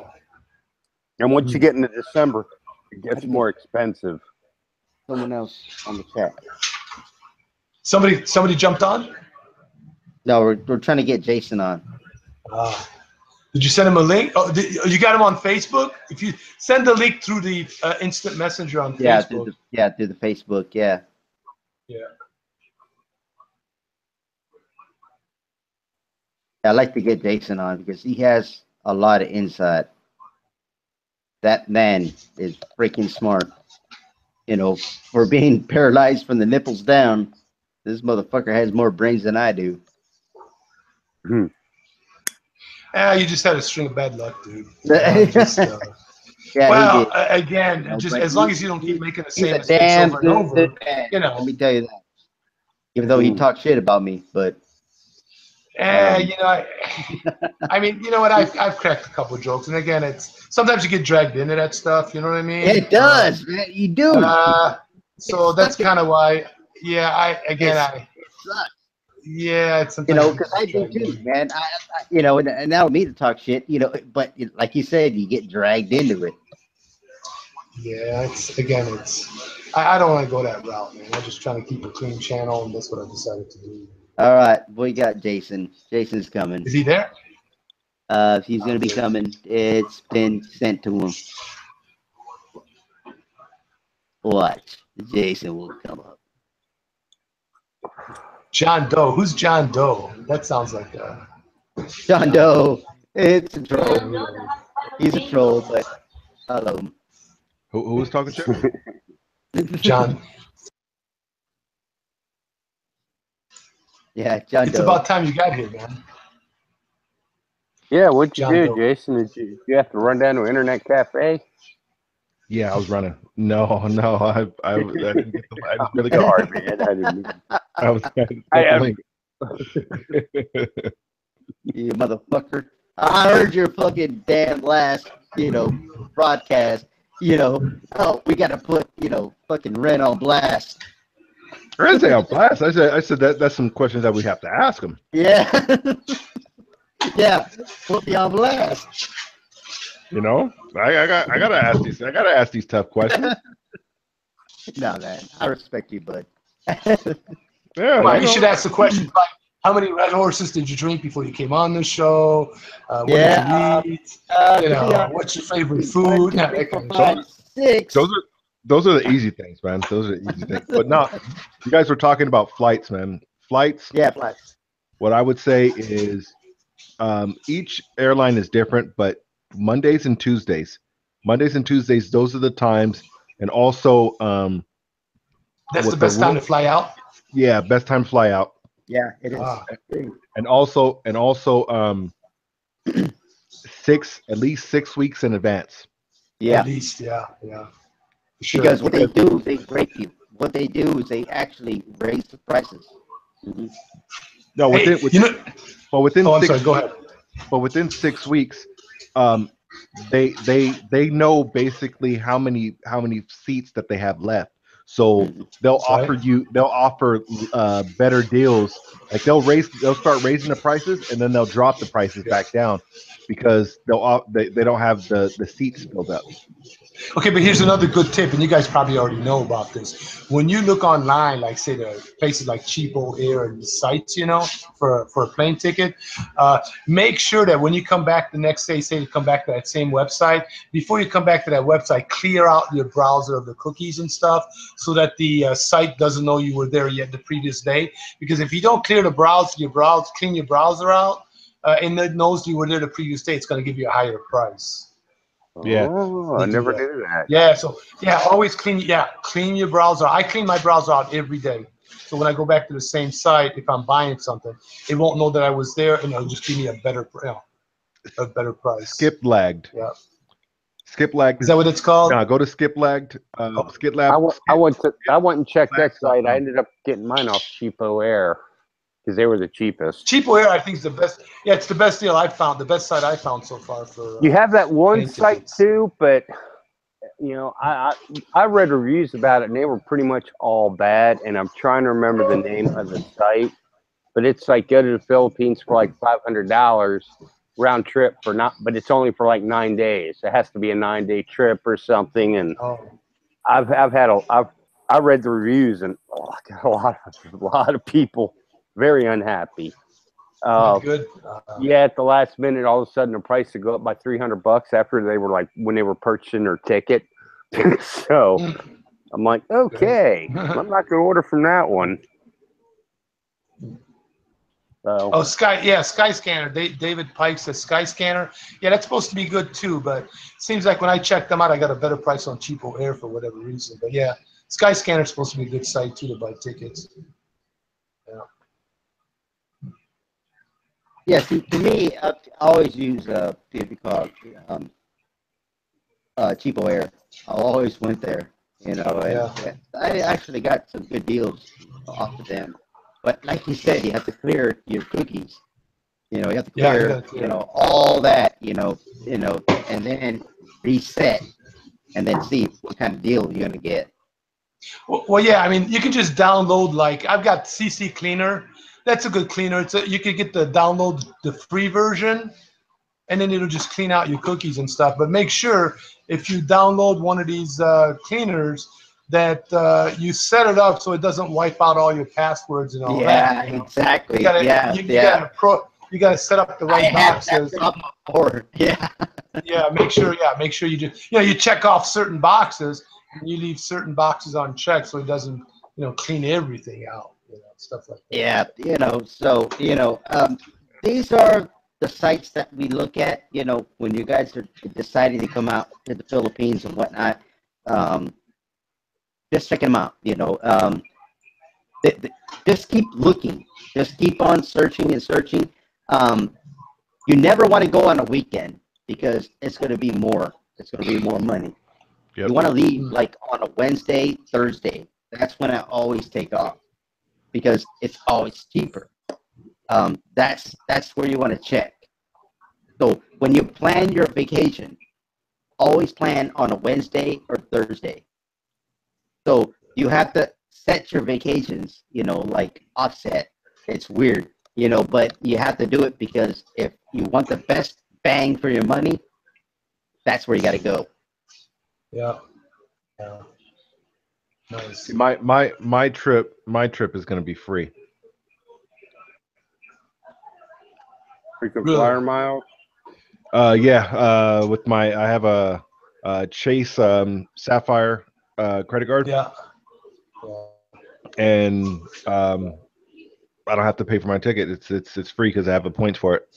And once you get into December, it gets more expensive. Someone else on the chat. Somebody jumped on? No, we're trying to get Jason on. Did you send him a link? Oh, you got him on Facebook? If you send the link through the instant messenger on Facebook. Through the Facebook, yeah. Yeah. I'd like to get Jason on because he has a lot of insight. That man is freaking smart. For being paralyzed from the nipples down, this motherfucker has more brains than I do. You just had a string of bad luck, dude. Yeah, well, again, just as long as you don't keep making the same mistakes over and over, Let me tell you that. Even though he talked shit about me, but. I mean, you know what? I've cracked a couple of jokes, and again, it's sometimes you get dragged into that stuff. You know what I mean? It does, man. You do. So that's kind of why. Yeah, it sucks. Yeah, it's sometimes because I do too, man. And now me to talk shit, but like you said, you get dragged into it. Yeah, I don't want to go that route, man. I'm just trying to keep a clean channel, and that's what I decided to do. All right, we got Jason. Jason's coming. Is he there? He's gonna be coming. It's been sent to him. Watch, Jason will come up. John Doe. Who's John Doe? That sounds like John Doe. It's a troll. He's a troll, but I love him. Who was talking to? John. Yeah, John It's Doe. about time you got here, man. Yeah, what'd you John do, Doe. Jason? Did you have to run down to an internet cafe? Yeah, I was running. No, I didn't get the. I just barely got. Sorry, man. I didn't mean. I was I got the have. link. You motherfucker. I heard your fucking damn last, broadcast. Oh, we got to put, fucking Ren on blast. I didn't say on blast. I said that's some questions that we have to ask him. Yeah. Yeah. Put me on blast. You know, I gotta ask these tough questions. No, man. I respect you, bud. Yeah, Right, you you know. should ask the question like, how many Red Horses did you drink before you came on the show? What did you eat? What's your favorite food? Yeah, that kind of Five, shit. 6. Those are the easy things, man. Those are the easy things. But no, you guys were talking about flights, man. Flights. Yeah, plus. What I would say is each airline is different, but Mondays and Tuesdays, those are the times, and also That's the what the best time to fly out. yeah, best time to fly out, Yeah, it is. Ah, and also at least 6 weeks in advance. Yeah. At least, yeah. Sure. Because what they do is they break you. What they do is they actually raise the prices. Mm-hmm. No, Hey, within I'm 6 sorry, go ahead. but within 6 weeks, they know basically how many seats that they have left. So they'll That's right. offer better deals. Like they'll start raising the prices and then they'll drop the prices Yeah. back down because they don't have the seats filled up. Okay, but here's another good tip, and you guys probably already know about this. When you look online, like say the places like Cheapo Air and sites, for a plane ticket, make sure that when you come back the next day, say you come back to that same website, before you come back to that website, clear out your browser of the cookies and stuff so that the site doesn't know you were there yet the previous day. Because if you don't clear the browser, clean your browser out, and it knows you were there the previous day, it's going to give you a higher price. Yeah. Oh, I never knew that. Yeah, so always clean your browser. I clean my browser out every day. So when I go back to the same site, if I'm buying something, it won't know that I was there, and it'll just give me a better price. Skip lagged. Yeah. Skip lagged. Is that what it's called? No, go to skip lagged. Skip lab. I went and checked that site. I lagged.com. ended up getting mine off Cheapo Air because they were the cheapest. Cheapo Air, I think, is the best. Yeah, it's the best deal I've found. The best site I found so far for. You have that one plane site tickets. too, but I read reviews about it and they were pretty much all bad. And I'm trying to remember the name of the site, but it's like go to the Philippines for like $500 round trip but it's only for like 9 days. It has to be a 9-day trip or something. And I read the reviews and I got a lot of people very unhappy. Good. Yeah, at the last minute, all of a sudden the price would go up by $300 after they were like when they were purchasing their ticket. So I'm like, okay, I'm not going to order from that one. So. Oh, Skyscanner. David Pike says Skyscanner. Yeah, that's supposed to be good too, but it seems like when I checked them out, I got a better price on Cheapo Air for whatever reason. But yeah, Skyscanner is supposed to be a good site too to buy tickets. Yeah. Yeah, see, to me, I always use Cheapo Air. I always went there, and I actually got some good deals off of them. But like you said, you have to clear your cookies. You have to clear, all that, and then reset, and then see what kind of deal you're gonna get. Well, yeah, I mean, you can just download, like, I've got CC Cleaner. That's a good cleaner. You could get download the free version, and then it'll just clean out your cookies and stuff. But make sure if you download one of these cleaners that you set it up so it doesn't wipe out all your passwords and all that. Yeah, exactly. You gotta set up the right boxes. Yeah. Yeah, make sure you just you check off certain boxes and you leave certain boxes unchecked so it doesn't clean everything out, stuff like that. Yeah, so these are the sites that we look at, when you guys are deciding to come out to the Philippines and whatnot. Just check them out, Just keep looking. Just keep on searching and searching. You never want to go on a weekend because it's going to be more. It's going to be more money. Yep. You want to leave like on a Wednesday, Thursday. That's when I always take off because it's always cheaper. That's where you want to check. So when you plan your vacation, always plan on a Wednesday or Thursday. So you have to set your vacations, like offset. It's weird, but you have to do it because if you want the best bang for your money, that's where you got to go. Yeah. Yeah. Nice. My trip is going to be free. Frequent Really? flyer miles. Yeah. With I have a Chase Sapphire credit card. Yeah. And I don't have to pay for my ticket. It's free because I have the points for it.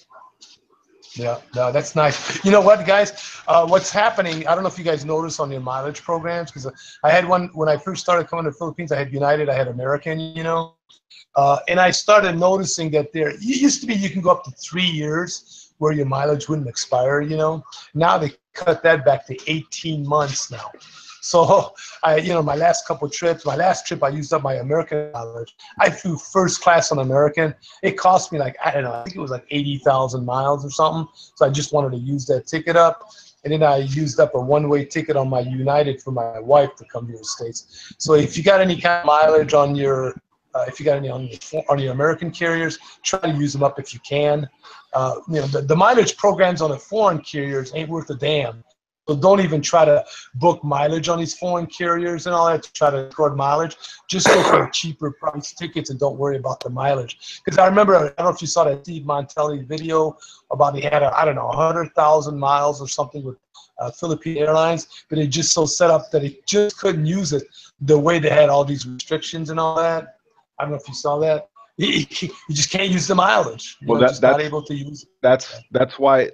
Yeah, no, that's nice. You know what, guys? What's happening? I don't know if you guys noticed on your mileage programs, because I had one when I first started coming to the Philippines. I had United, I had American, and I started noticing that it used to be you can go up to 3 years where your mileage wouldn't expire. Now they cut that back to 18 months now. So my last couple trips, my last trip, I used up my American mileage. I flew first class on American. It cost me I don't know, I think it was like 80,000 miles or something. So I just wanted to use that ticket up. And then I used up a one-way ticket on my United for my wife to come to the States. So if you got any kind of mileage on your, if you got any on your American carriers, try to use them up if you can. The mileage programs on the foreign carriers ain't worth a damn. So don't even try to book mileage on these foreign carriers and all that to try to record mileage. Just go for the cheaper price tickets and don't worry about the mileage. Because I remember, I don't know if you saw that Steve Montelli video about he had, 100,000 miles or something with Philippine Airlines, but it just so set up that he just couldn't use it the way they had all these restrictions and all that. I don't know if you saw that. You just can't use the mileage. Just not able to use it. That's why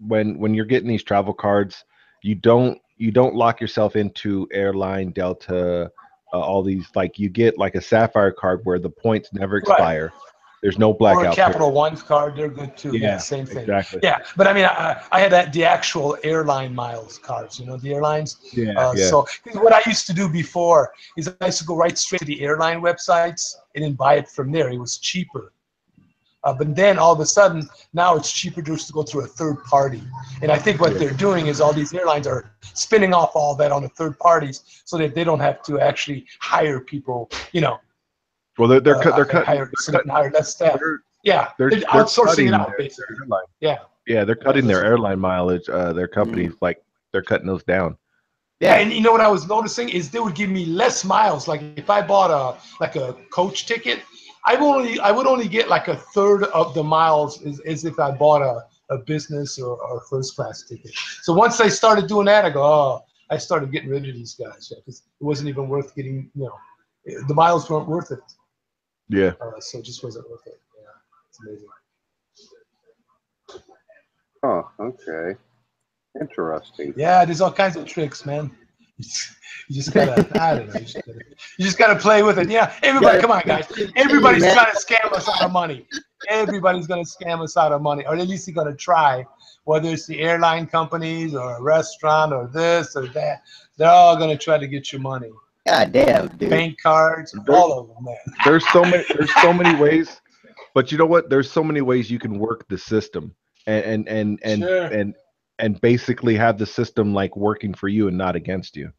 when you're getting these travel cards, you don't lock yourself into airline, Delta, all these. Like you get like a Sapphire card where the points never expire. Right. There's no blackout. Or a Capital One's card, they're good too. Yeah, same thing. Exactly. Yeah, but I mean, I had the actual airline miles cards. The airlines. Yeah. So what I used to do before is I used to go right straight to the airline websites and then buy it from there. It was cheaper. But then all of a sudden, now it's cheaper just to go through a third party. And I think what they're doing is all these airlines are spinning off all that on the third parties so that they don't have to actually hire people, Well, they're cutting. Hire less staff. They're outsourcing it out, basically. Yeah, they're cutting their airline mileage. Their companies, like, they're cutting those down. Yeah, and you know what I was noticing is they would give me less miles. Like if I bought a coach ticket, I would only get like a third of the miles as if I bought a business or first class ticket. So once I started doing that, I started getting rid of these guys because it wasn't even worth getting. The miles weren't worth it. Yeah. So it just wasn't worth it. Yeah, it's amazing. Oh, okay. Interesting. Yeah, there's all kinds of tricks, man. You just gotta, I don't know. You just gotta play with it. Yeah, everybody, come on, guys. Everybody's trying to scam us out of money. Everybody's gonna scam us out of money, or at least they're gonna try. Whether it's the airline companies or a restaurant or this or that, they're all gonna try to get your money. God damn, dude. Bank cards, all of them, man. There's so many ways, but you know what? There's so many ways you can work the system and basically have the system like working for you and not against you.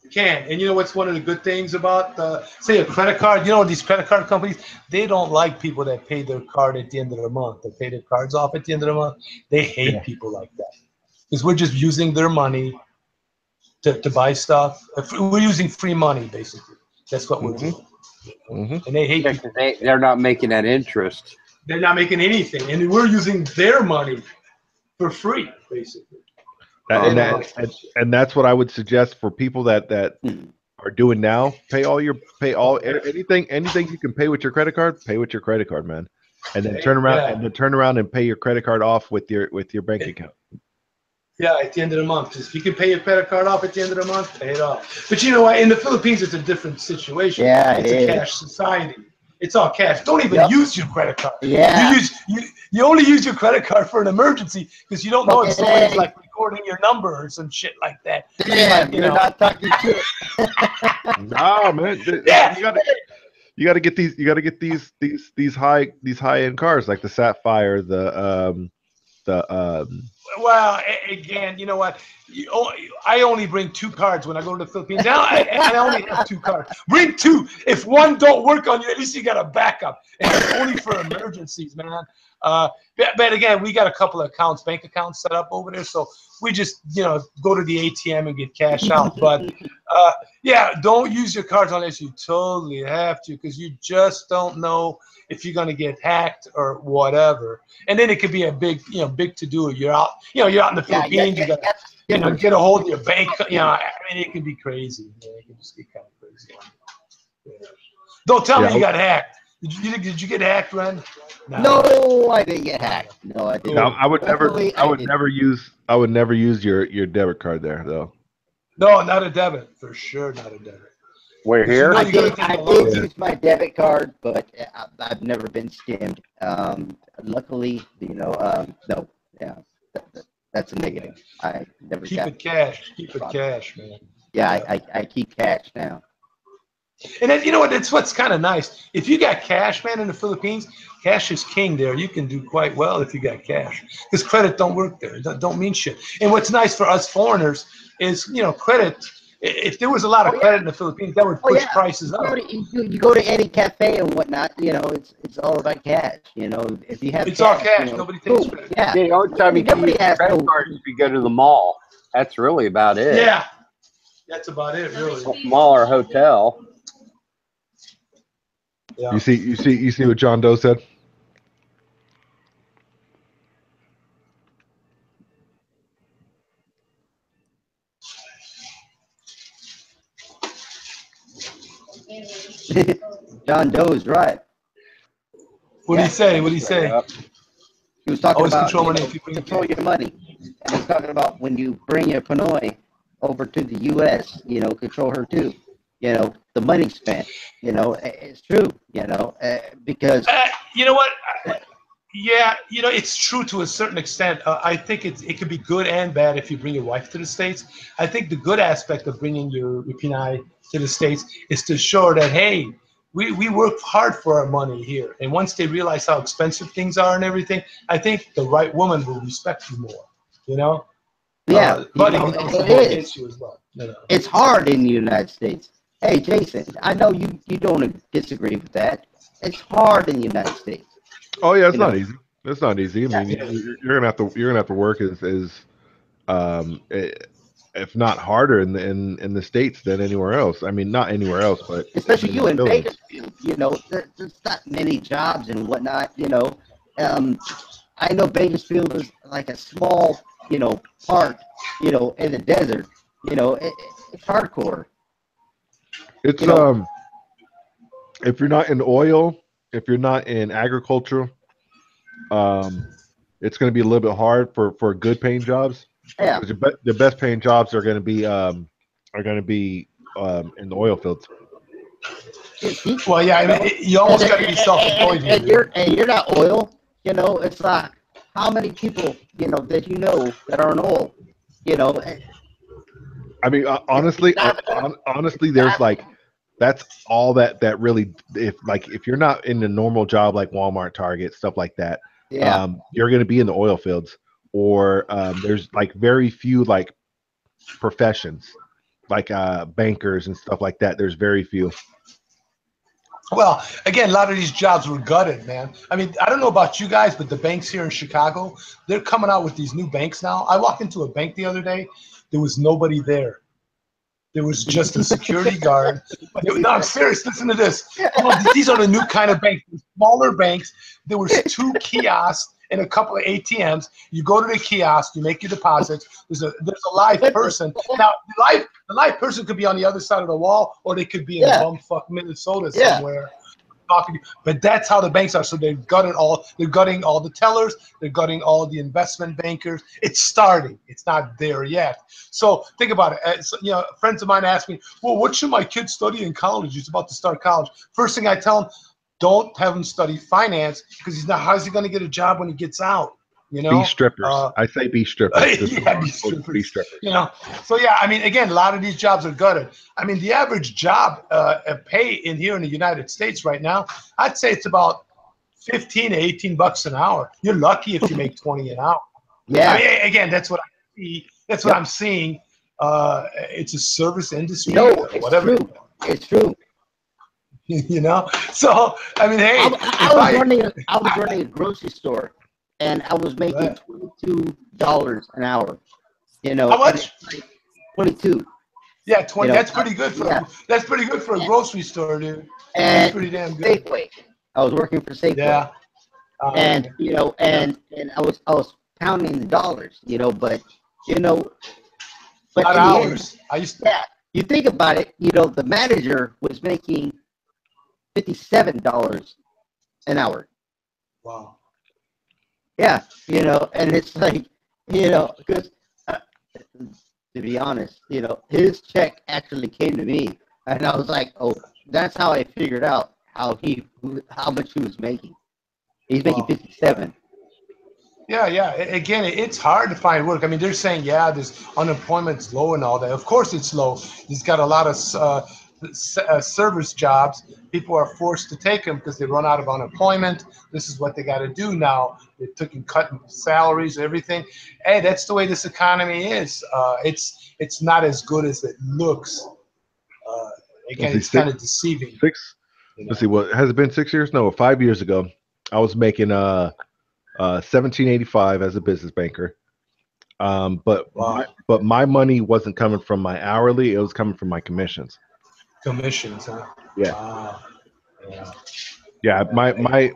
You can. And you know what's one of the good things about, say, a credit card? These credit card companies, they don't like people that pay their card at the end of the month. They pay their cards off at the end of the month. They hate people like that because we're just using their money to buy stuff. We're using free money, basically. That's what we're doing. And they hate people. They're not making that interest. They're not making anything. And we're using their money for free, basically. And that's what I would suggest for people that are doing now. Pay anything you can pay with your credit card. Pay with your credit card, man, and then turn around and pay your credit card off with your bank account. Yeah, at the end of the month. If you can pay your credit card off at the end of the month, pay it off. But you know what? In the Philippines, it's a different situation. Yeah, It's it a is. cash society. It's all cash. Don't even Yep. use your credit card. Yeah. You only use your credit card for an emergency because you don't know if Okay. somebody's like recording your number or some shit like that. Damn, you're not talking shit. Nah, man. Yeah. You got to get these high end cars like the Sapphire, the Well, again, you know what? I only bring 2 cards when I go to the Philippines. Now, I only have 2 cards. Bring 2. If one don't work on you, at least you got a backup. And it's only for emergencies, man. But again, we got a couple of accounts, bank accounts set up over there, so we just go to the ATM and get cash out. But yeah, don't use your cards unless you totally have to, because you just don't know if you're going to get hacked or whatever. And then it could be a big to do. You're out in the Philippines. You got to get a hold of your bank. I mean, it can be crazy. It can just get kind of crazy. Yeah. Don't tell me you got hacked. Did you get hacked, Ren? No, I didn't get hacked. No, I didn't. No, I would never use your debit card there though. No, not a debit for sure. Not a debit. We're here. I did use my debit card, but I've never been scammed. Luckily, no. Yeah, that's a negative. I never keep it cash. Keep it cash, man. Yeah, I keep cash now. And then, you know what? It's what's kind of nice. If you got cash, man, in the Philippines, cash is king there. You can do quite well if you got cash, because credit don't work there. It don't mean shit. And what's nice for us foreigners is, credit. If there was a lot of credit in the Philippines, that would push prices up. You go to any cafe and whatnot, it's all about cash. If you have it's all cash. Nobody takes credit. Yeah. The only time you can use credit card is if you go to the mall. That's really about it. Yeah. That's about it, really. Mall or hotel. Yeah. You see what John Doe said? John Doe's right. What did he say? What did he say? He was talking about control your money. And he's talking about when you bring your Pinoy over to the U.S., control her too. The money spent. It's true. Because you know what? Yeah, it's true to a certain extent. I think it could be good and bad if you bring your wife to the States. I think the good aspect of bringing your Pinay to the States is to show that, hey, we work hard for our money here. And once they realize how expensive things are and everything, I think the right woman will respect you more, Yeah, but it is. You as well, It's hard in the United States. Hey, Jason, I know you don't disagree with that. It's hard in the United States. Oh yeah, it's not easy. It's not easy. I mean, you're gonna have to work if not harder in the States than anywhere else. I mean, not anywhere else, but especially you in Bakersfield. There's not many jobs and whatnot. I know Bakersfield is like a small, park, in the desert. It's hardcore. It's if you're not in oil, if you're not in agriculture, it's going to be a little bit hard for good paying jobs. Yeah, the best paying jobs are going to be in the oil fields. Well, yeah, I mean, you almost got to be self-employed. And you're not oil. It's like how many people that that are in oil. I mean, honestly, there's like that's all that really if you're not in a normal job like Walmart, Target, stuff like that, you're going to be in the oil fields, or there's like very few like professions like bankers and stuff like that. There's very few. Well, again, a lot of these jobs were gutted, man. I mean, I don't know about you guys, but the banks here in Chicago, they're coming out with these new banks now. I walked into a bank the other day. There was nobody there. There was just a security guard. No, I'm serious. Listen to this. These are the new kind of banks. Smaller banks. There was 2 kiosks and a couple of ATMs. You go to the kiosk, you make your deposits. There's a live person. Now, the live person could be on the other side of the wall, or they could be in bumfuck Minnesota somewhere. talking to you. But that's how the banks are. So they're gutting all the tellers, they're gutting all the investment bankers. It's starting. It's not there yet. So think about it. So, friends of mine ask me, well, what should my kid study in college? He's about to start college. First thing I tell him, don't have him study finance, because how's he going to get a job when he gets out? Be strippers. I say be strippers. Yeah, be strippers. So yeah, I mean, again, a lot of these jobs are gutted. I mean, the average job pay here in the United States right now, I'd say it's about 15 to 18 bucks an hour. You're lucky if you make 20 an hour. Yeah. I mean, again, that's what I see. That's what I'm seeing. It's a service industry. No, it's whatever. True. It's true. So I mean, hey, I was running a grocery store, and I was making $22 an hour. How much? 22. Yeah, 20. That's pretty good for that's pretty good for a grocery store, dude. And that's pretty damn good. Safeway. I was working for Safeway. Yeah. And and I was counting the dollars, but not hours. I used to. Yeah. You think about it, the manager was making $57 an hour. Wow. Yeah, and it's like, because to be honest, his check actually came to me, and I was like, oh, that's how I figured out how much he was making. He's making 57. Yeah. Again, it's hard to find work. I mean, they're saying, this unemployment's low and all that. Of course, it's low. He's got a lot of service jobs. People are forced to take them because they run out of unemployment. This is what they got to do now. They took and cutting salaries, everything. Hey, that's the way this economy is. It's not as good as it looks. Again, it's kind of deceiving. Let's see, what has it been 6 years? No, 5 years ago, I was making $17.85 as a business banker. But my money wasn't coming from my hourly; it was coming from my commissions. Commissions, huh? Yeah. Yeah. My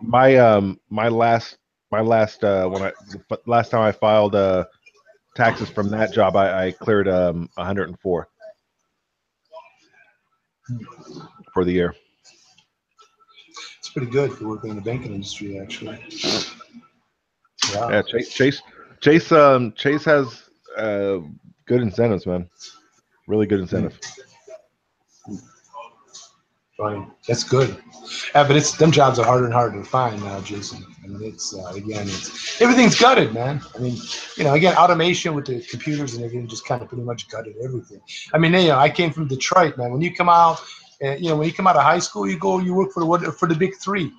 last last time I filed taxes from that job, I cleared 104 for the year. It's pretty good for working in the banking industry, actually. Yeah, Chase has good incentives, man. Really good incentive. Funny. That's good. Yeah, but them jobs are harder and harder to find now, Jason. I mean, it's everything's gutted, man. I mean, again, automation with the computers and everything just kind of pretty much gutted everything. I mean, I came from Detroit, man. When you come out, when you come out of high school, you work for the big three.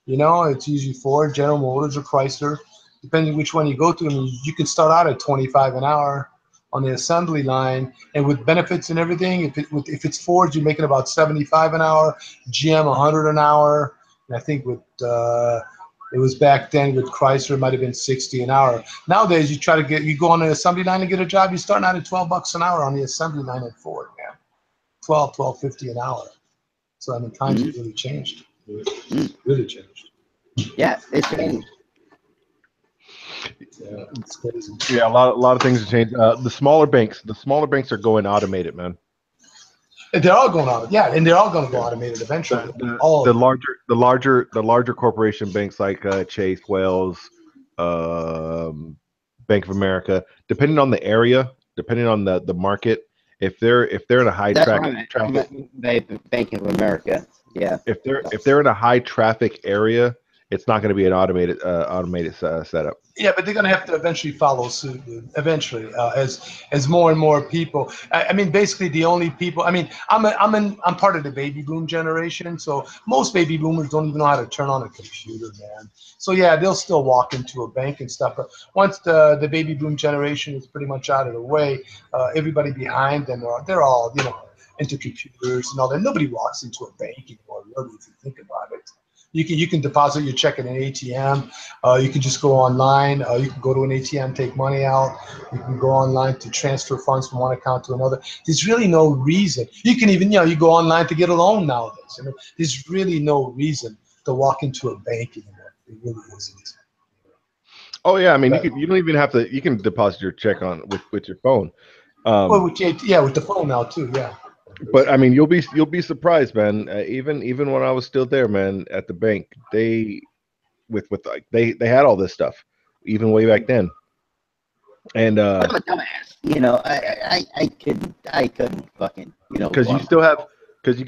It's usually Ford, General Motors, or Chrysler, depending which one you go to. I mean, you can start out at 25 an hour on the assembly line, and with benefits and everything, if it's Ford, you're making about 75 an hour, GM 100 an hour, and I think with it was back then with Chrysler, it might have been 60 an hour. Nowadays, you go on the assembly line and get a job, you're starting out at $12 an hour on the assembly line at Ford, man. $12.50 an hour. So I mean, times have really changed. Really changed. Yeah, it's changed. Yeah, it's crazy. Yeah, a lot of things have changed. The smaller banks are going automated, man. And they're all going on, and they're all going to go automated eventually. The larger corporation banks like Chase, Wells, Bank of America, depending on the area, depending on the market, if they're in a high traffic, Bank of America, yeah. If they're in a high traffic area, it's not going to be an automated setup. Yeah, but they're going to have to eventually follow suit. Eventually, as more and more people. I mean, basically, the only people. I mean, I'm part of the baby boom generation, so most baby boomers don't even know how to turn on a computer, man. So yeah, they'll still walk into a bank and stuff. But once the baby boom generation is pretty much out of the way, everybody behind them they're all into computers and all that. Nobody walks into a bank anymore, really, if you think about it. You can deposit your check at an ATM. You can just go online. You can go to an ATM, take money out. You can go online to transfer funds from one account to another. There's really no reason. You can even, you go online to get a loan nowadays. I mean, there's really no reason to walk into a bank anymore. It really isn't. Oh yeah, I mean, you don't even have to. You can deposit your check with your phone. With the phone now too. Yeah. But I mean, you'll be surprised, man. Even when I was still there, man, at the bank, they with like they had all this stuff, even way back then. And But I'm a dumbass. I couldn't fucking, because you still have, because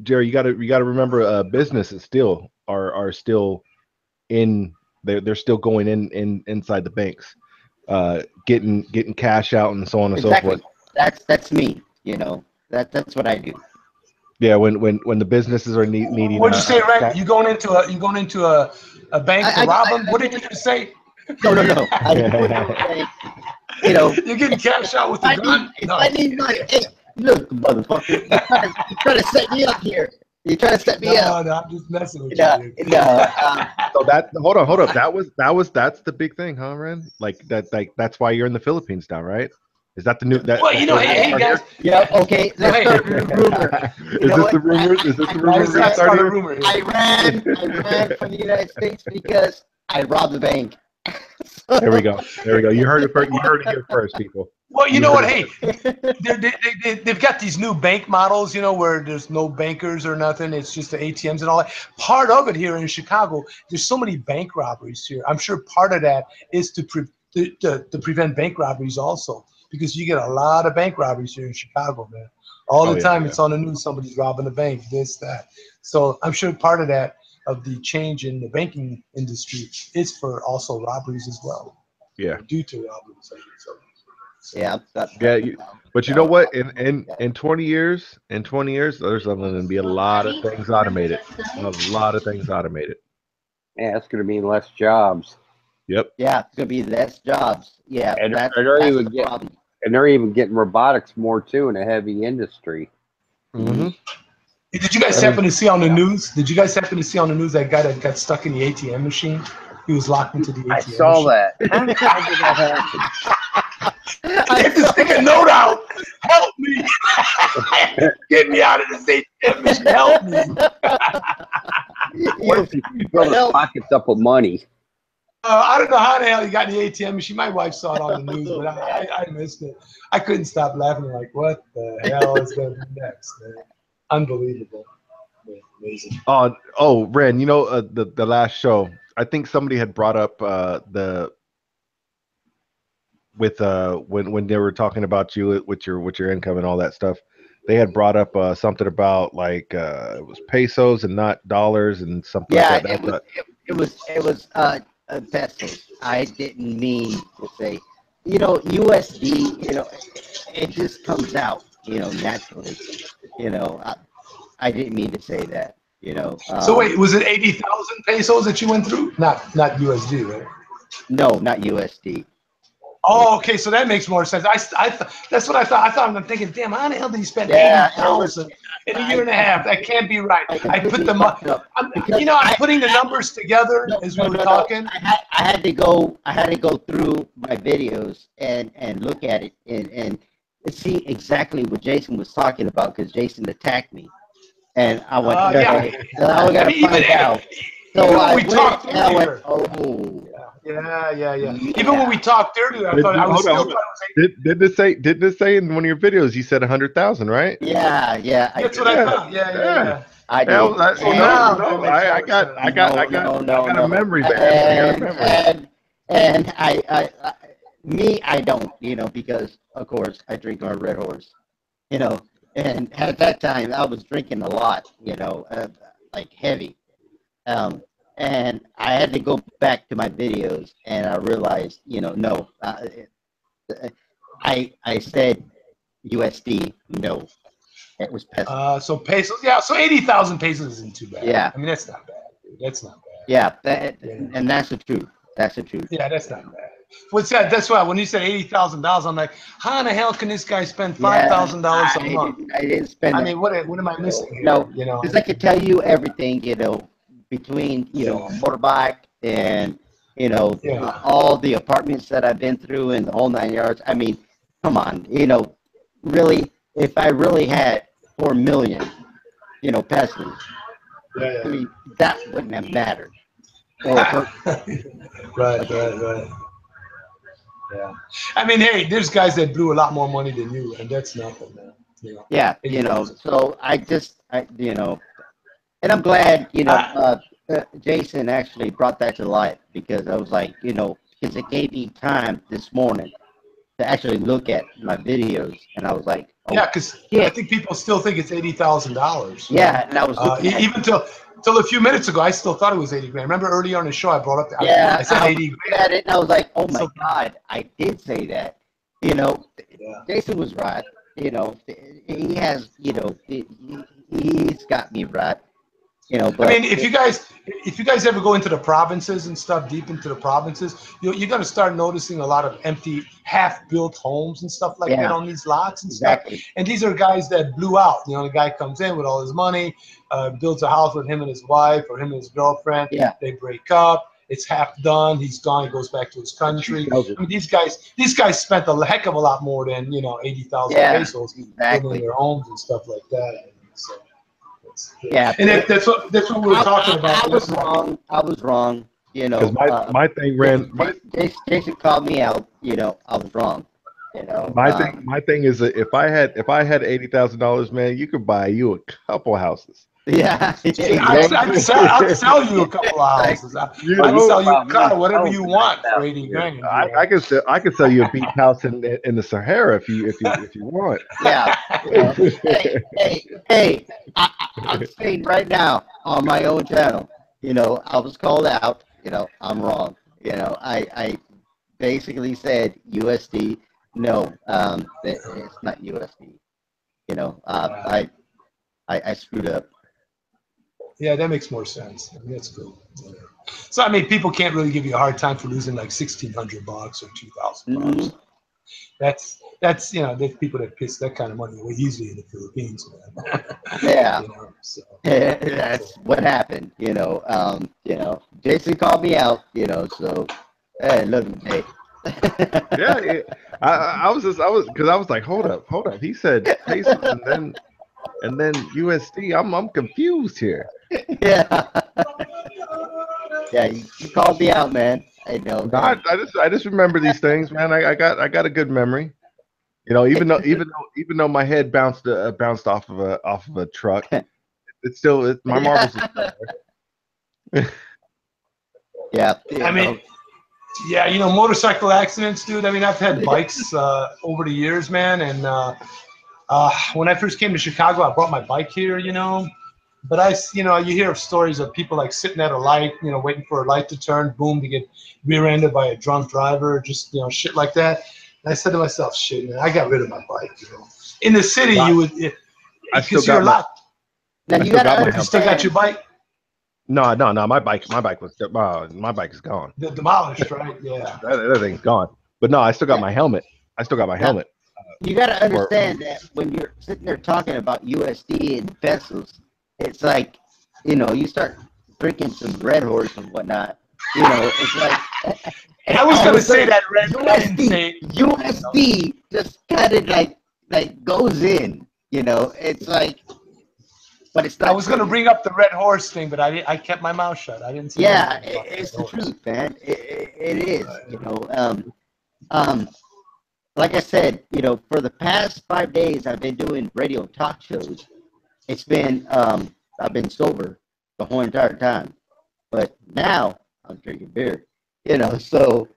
Jerry, you got to remember, businesses still are still in, they're still going inside the banks, getting cash out and so on and so exactly. forth. That's me. That's what I do. Yeah, when the businesses are needing. What'd you say, Ren? You going into a bank to rob them? What did you just say? No. You're getting cash out with the gun? If I need money, hey, look, motherfucker, you're trying to set me up here. You're trying to set me up. No, I'm just messing with No, you. no. So hold up. That's the big thing, huh, Ren? Like that's why you're in the Philippines now, right? Is that the new that? Well, hey guys. Yeah, okay. Let's start a rumor. Is this the rumor? Is this the rumor? Let's start a rumor. I ran from the United States because I robbed the bank. There we go. You heard it first. You heard it here first, people. Well, you know what? Hey, they've got these new bank models, where there's no bankers or nothing. It's just the ATMs and all that. Part of it here in Chicago, there's so many bank robberies here. I'm sure part of that is to prevent bank robberies also, because you get a lot of bank robberies here in Chicago, man. All the time it's on the news, somebody's robbing a bank, this, that. So I'm sure part of that, of the change in the banking industry, is for also robberies as well. Yeah. Due to robberies. Yeah. But you know what? In 20 years, there's going to be a lot of things automated. A lot of things automated. Yeah, it's going to mean less jobs. Yep. Yeah, it's going to be less jobs. Yeah, and that's the the problem. And they're even getting robotics more too in a heavy industry. Mm-hmm. Did you guys happen to see on the news? Did you guys happen to see on the news that guy that got stuck in the ATM machine? He was locked into the ATM I saw machine. that. How did that happen? I had to stick a note out. Help me. Get me out of this ATM machine. Help me. What if he filled his pockets up with money? I don't know how the hell he got in the ATM machine. My wife saw it on the news, but I missed it. I couldn't stop laughing. Like, what the hell is going to be next, man? Unbelievable. Amazing. Oh, Ren, the last show, I think somebody had brought up when they were talking about you with your income and all that stuff. They had brought up something about like it was pesos and not dollars and something like that. It was pesos. I didn't mean to say, USD, it just comes out, naturally. I didn't mean to say that, So wait, was it 80,000 pesos that you went through? Not USD, right? No, not USD. Oh, okay, so that makes more sense. That's what I thought. I'm thinking, damn, how the hell did he spend 80,000 in a year and a half? That can't be right. I put them up. I'm putting the numbers together as we were talking. I had to go through my videos and look at it and see exactly what Jason was talking about, because Jason attacked me, and I went, so I got to find out. So I went, oh. Yeah. Even when we talked earlier, I thought I was still trying to say. Didn't it say in one of your videos you said 100,000, right? Yeah. That's what I thought. Yeah. I did. I got a memory there. And I don't, because of course I drink my Red Horse, and at that time I was drinking a lot, like heavy. And I had to go back to my videos, and I realized, no, I said USD, no, it was pesos. So pesos, yeah. So 80,000 pesos isn't too bad. Yeah, I mean that's not bad. Dude. That's not bad. Yeah, and that's the truth. That's the truth. Yeah, that's not bad. What's that? That's why when you said $80,000, I'm like, how in the hell can this guy spend $5,000 a month? I didn't spend. I mean, what am I missing here? No, because I could tell you everything, between motorbike and all the apartments that I've been through and the whole 9 yards. I mean, come on, really, if I really had 4 million, pesos, I mean, that wouldn't have mattered. Right. Yeah. I mean, hey, there's guys that blew a lot more money than you, and that's nothing, man. Yeah, so and I'm glad, Jason actually brought that to light, because I was like, because it gave me time this morning to actually look at my videos, and I was like, oh, yeah, because I think people still think it's $80,000. Yeah, and I was even till a few minutes ago, I still thought it was 80 grand. Remember earlier on the show, I brought up. I said 80 grand. At it, and I was like, oh my God, I did say that. Jason was right. He has, he's got me right. But I mean, if you guys ever go into the provinces and stuff, deep into the provinces, you're going to start noticing a lot of empty, half-built homes and stuff like that on these lots and stuff. And these are guys that blew out. The guy comes in with all his money, builds a house with him and his wife or him and his girlfriend. Yeah. They break up. It's half done. He's gone. He goes back to his country. I mean, these guys spent a heck of a lot more than 80,000 pesos building their homes and stuff like that. So. Yeah, and that's what we were talking about. I was wrong. Because my thing ran. Jason called me out. I was wrong. My thing is that if I had $80,000, man, you could buy you a couple houses. Yeah, I'll sell you a couple of houses. I'll sell you a car, whatever you want for 80 grand. I can sell you a beach house in the Sahara if you want. Yeah. Hey, I'm saying right now on my own channel, I was called out. I'm wrong. I basically said USD. No, it's not USD. I screwed up. Yeah, that makes more sense. I mean, that's cool. Yeah. So I mean, people can't really give you a hard time for losing like $1,600 or $2,000. That's there's people that piss that kind of money away easily in the Philippines, man. Yeah. That's what happened. Jason called me out. So hey, look, hey. Yeah, I was like, hold up. He said pesos and then USD. I'm confused here. Yeah. Yeah, you called me out, man. I know. No, I just remember these things, man. I got a good memory. Even though my head bounced off of a truck, it's still my marbles are still there. Yeah. I mean, yeah, motorcycle accidents, dude. I mean, I've had bikes over the years, man, and when I first came to Chicago, I brought my bike here, But you hear of stories of people like sitting at a light, waiting for a light to turn, boom, to get rear-ended by a drunk driver, just shit like that. And I said to myself, shit, man, I got rid of my bike. In the city, you would. I still got my. Now you got you still got your bike? No. My bike is gone. Demolished, right? Yeah. That thing's gone. But no, I still got my helmet. Helmet. You got to understand that when you're sitting there talking about USD and pesos, it's like, you start drinking some Red Horse and whatnot. It's like. I was going to say that USD just kind of like goes in. It's like. But it's not. I was going to bring up the Red Horse thing, but I kept my mouth shut. I didn't say. Yeah, it's the truth, man. It is. Like I said, for the past 5 days, I've been doing radio talk shows. It's been, I've been sober the whole entire time, but now I'm drinking beer. So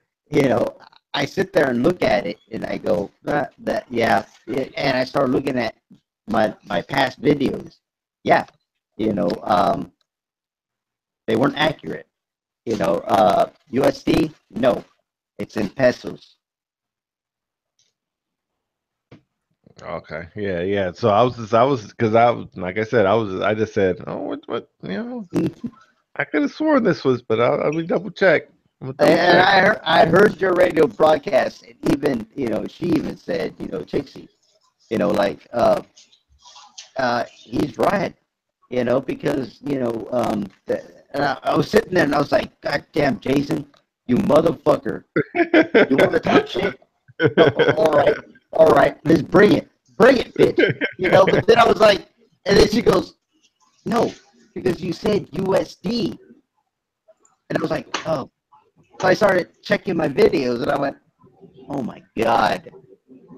I sit there and look at it, and I go, and I start looking at my past videos. Yeah, they weren't accurate. USD, no, it's in pesos. Okay. Yeah. So I just said, oh, what, I could have sworn this was, but I'll be double check. And I heard your radio broadcast, and even, she even said, Chixie, he's right, because, I was sitting there and I was like, God damn, Jason, you motherfucker. You want to talk shit? All right, let's bring it, bitch. But then I was like, and then she goes, no, because you said USD. And I was like, oh. So I started checking my videos, and I went, oh my God.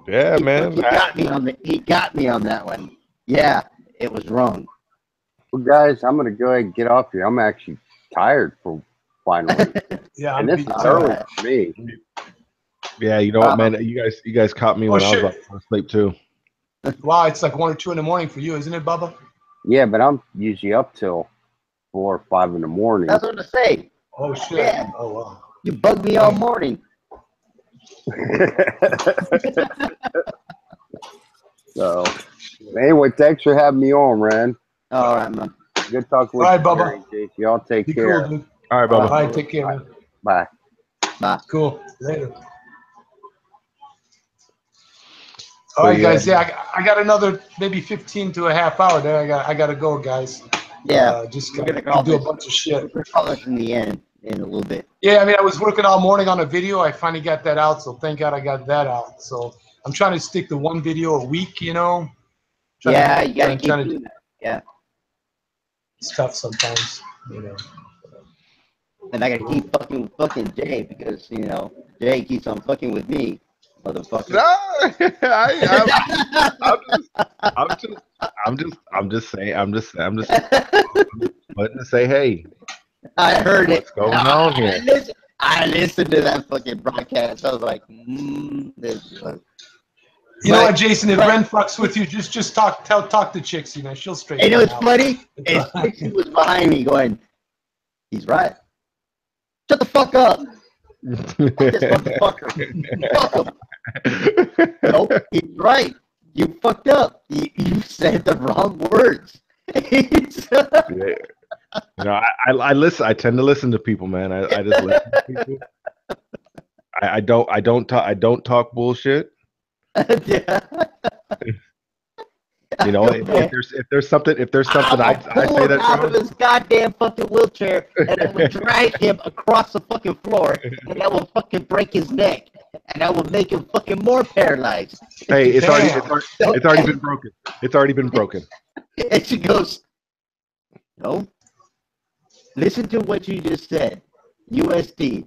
Yeah, man. He got me on he got me on that one. Yeah, it was wrong. Well, guys, I'm gonna go ahead and get off here. I'm actually tired for finally, Yeah, and I'm this beat is too. early for me. Yeah, you know what, man? You guys caught me when I was shit. about to sleep too. Wow, it's like 1 or 2 in the morning for you, isn't it, Bubba? Yeah, but I'm usually up till 4 or 5 in the morning. That's what I say. Oh shit. Yeah. Oh wow. You bugged me all morning. So, anyway, thanks for having me on, Ren. All right, man. Good talking with All right, you, Bubba. Jerry and Jason. Y'all take Be care. cool, dude. All right, All Bubba. right, take care, man. Bye. Bye. Cool. Later. All right, guys. Yeah, I got another maybe 15 to a half hour there. I got to go, guys. Yeah. Just We're gotta gonna call do a this. bunch of shit. We're gonna call this in the end in a little bit. Yeah, I mean, I was working all morning on a video. I finally got that out, so thank God I got that out. So I'm trying to stick to one video a week, you know. You gotta keep doing that. Yeah. It's tough sometimes, you know. And I gotta keep fucking Jay because Jay keeps on fucking with me, motherfucker. No, I'm just saying. I'm just letting to say, hey, I heard what's it. going on here? I listened to that fucking broadcast. I was like, this. You know what, Jason? If Ren fucks with you, just talk to chicks. You know, she'll straighten. You know what's out. funny? Is Dixie was behind me going, he's right. Shut the fuck up. Fuck this motherfucker. Fuck him. Nope, he's right. You fucked up. You said the wrong words. Yeah. You know, I listen. I tend to listen to people, man. I just listen to people. I don't talk bullshit. Yeah. You know, if there's something I say that's out wrong. of his goddamn fucking wheelchair, and I would drag him across the fucking floor, and I will fucking break his neck, and I will make him fucking more paralyzed. Hey, it's already been broken. It's already been broken. And she goes, no. Listen to what you just said. USD.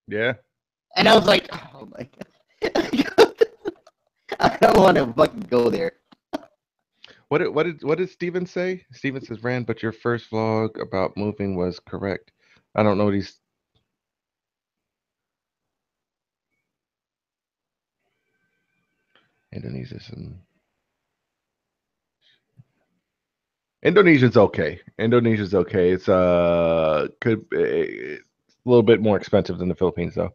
Yeah. And I was like, oh my God. I don't want to fucking go there. What did Steven say? Steven says, Rand, but your first vlog about moving was correct. I don't know what he's. Indonesia's okay. Indonesia's okay. It's it's a little bit more expensive than the Philippines though.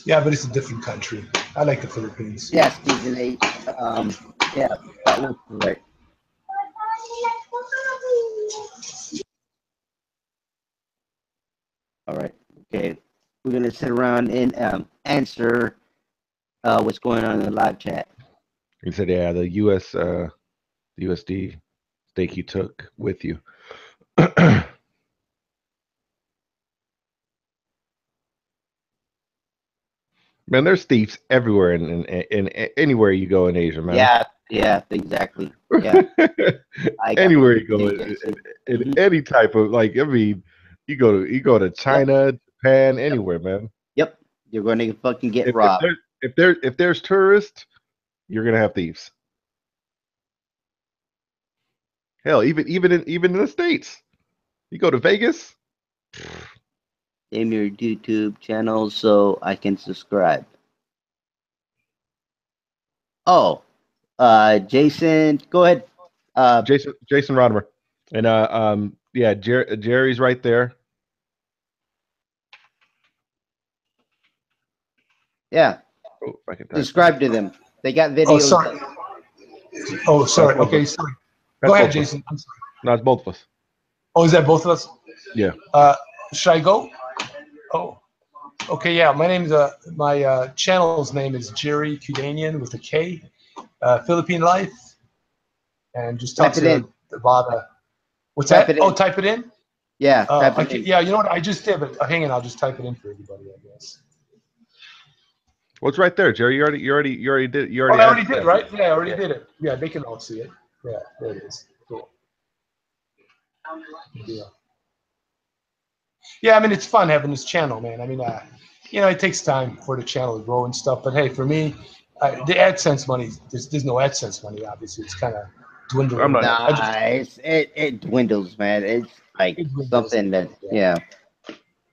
Yeah, but it's a different country. I like the Philippines. Yeah, Stephen A. Yeah, that was correct. All right. Okay. We're gonna sit around and answer what's going on in the live chat. He said, yeah, the USD stake you took with you. Man, there's thieves everywhere in anywhere you go in Asia, man. Yeah, exactly. Yeah. Anywhere you go in any type of I mean, you go to China, Japan, anywhere, man. Yep. You're going to fucking get robbed. If there's tourists, you're gonna have thieves. Hell, even in the States, you go to Vegas. Name your YouTube channel so I can subscribe. Oh, Jason, go ahead. Jason Rodimer, and yeah, Jerry's right there. Yeah. Oh, if I can subscribe to them. They got videos. Oh, sorry. Oh, sorry. Okay, sorry. Go ahead, Jason. I'm sorry. No, it's both of us. Oh, is that both of us? Yeah. Should I go? Oh, okay. Yeah, my name's my channel's name is Jerry Kudanian with a K, Philippine Life, and just talk to about what's that? Oh, type it in. Yeah. Type it in. Yeah, you know what? I just did, but hang on. I'll just type it in for everybody, I guess. What's right there, Jerry? You already did. You already. I already did, right? Yeah, I already did it. Yeah, they can all see it. Yeah, there it is. Cool. Yeah. Yeah, I mean, it's fun having this channel, man. I mean, it takes time for the channel to grow and stuff. But hey, for me, the AdSense money, there's no AdSense money. Obviously, it's kind of dwindling. I'm not. Nice. It dwindles, man. It's like something that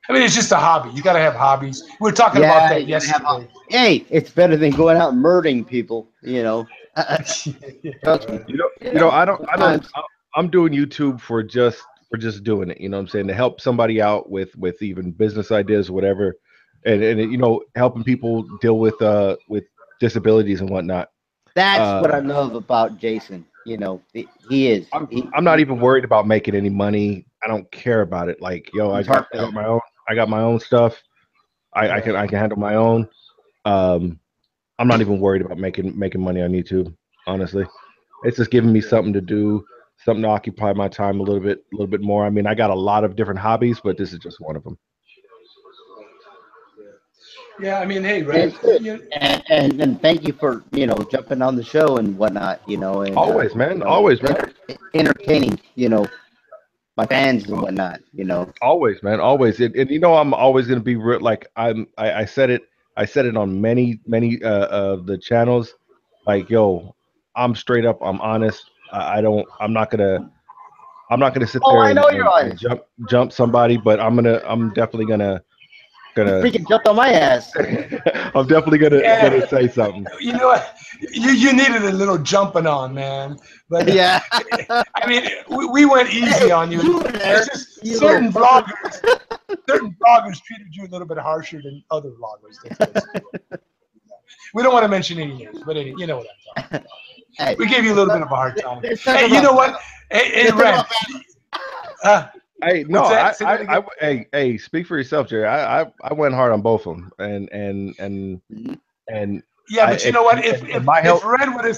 I mean, it's just a hobby. You got to have hobbies. We were talking about that yesterday. Hey, it's better than going out and murdering people. Trust me. I'm doing YouTube for just doing it. You know what I'm saying? To help somebody out with even business ideas, whatever, and helping people deal with disabilities and whatnot. That's what I love about Jason. He is. I'm not even worried about making any money. I don't care about it. Like, I got my own. I got my own stuff. I can handle my own. I'm not even worried about making money on YouTube. Honestly, it's just giving me something to do, something to occupy my time a little bit more. I mean, I got a lot of different hobbies, but this is just one of them. Yeah, I mean, hey, Red. And thank you for jumping on the show and whatnot. And always, man. Always, man. Entertaining. My fans and whatnot. Always, man. Always. And I'm always gonna be real. Like I said it. I said it on many of the channels. Like, I'm straight up. I'm honest. I'm not gonna sit there and jump somebody. But I'm definitely gonna. You freaking jumped on my ass. I'm definitely gonna say something. You know what? You needed a little jumping on, man. But yeah, I mean, we went easy on you. It's just certain vloggers treated you a little bit harsher than other vloggers. We don't want to mention any names, but you know what I'm talking about. Hey, we gave you a little bit of a hard time. Hey, you know what? Hey, Ren. Hey, no, hey, speak for yourself, Jerry. I went hard on both of them, and yeah, but you know what? If Ren would have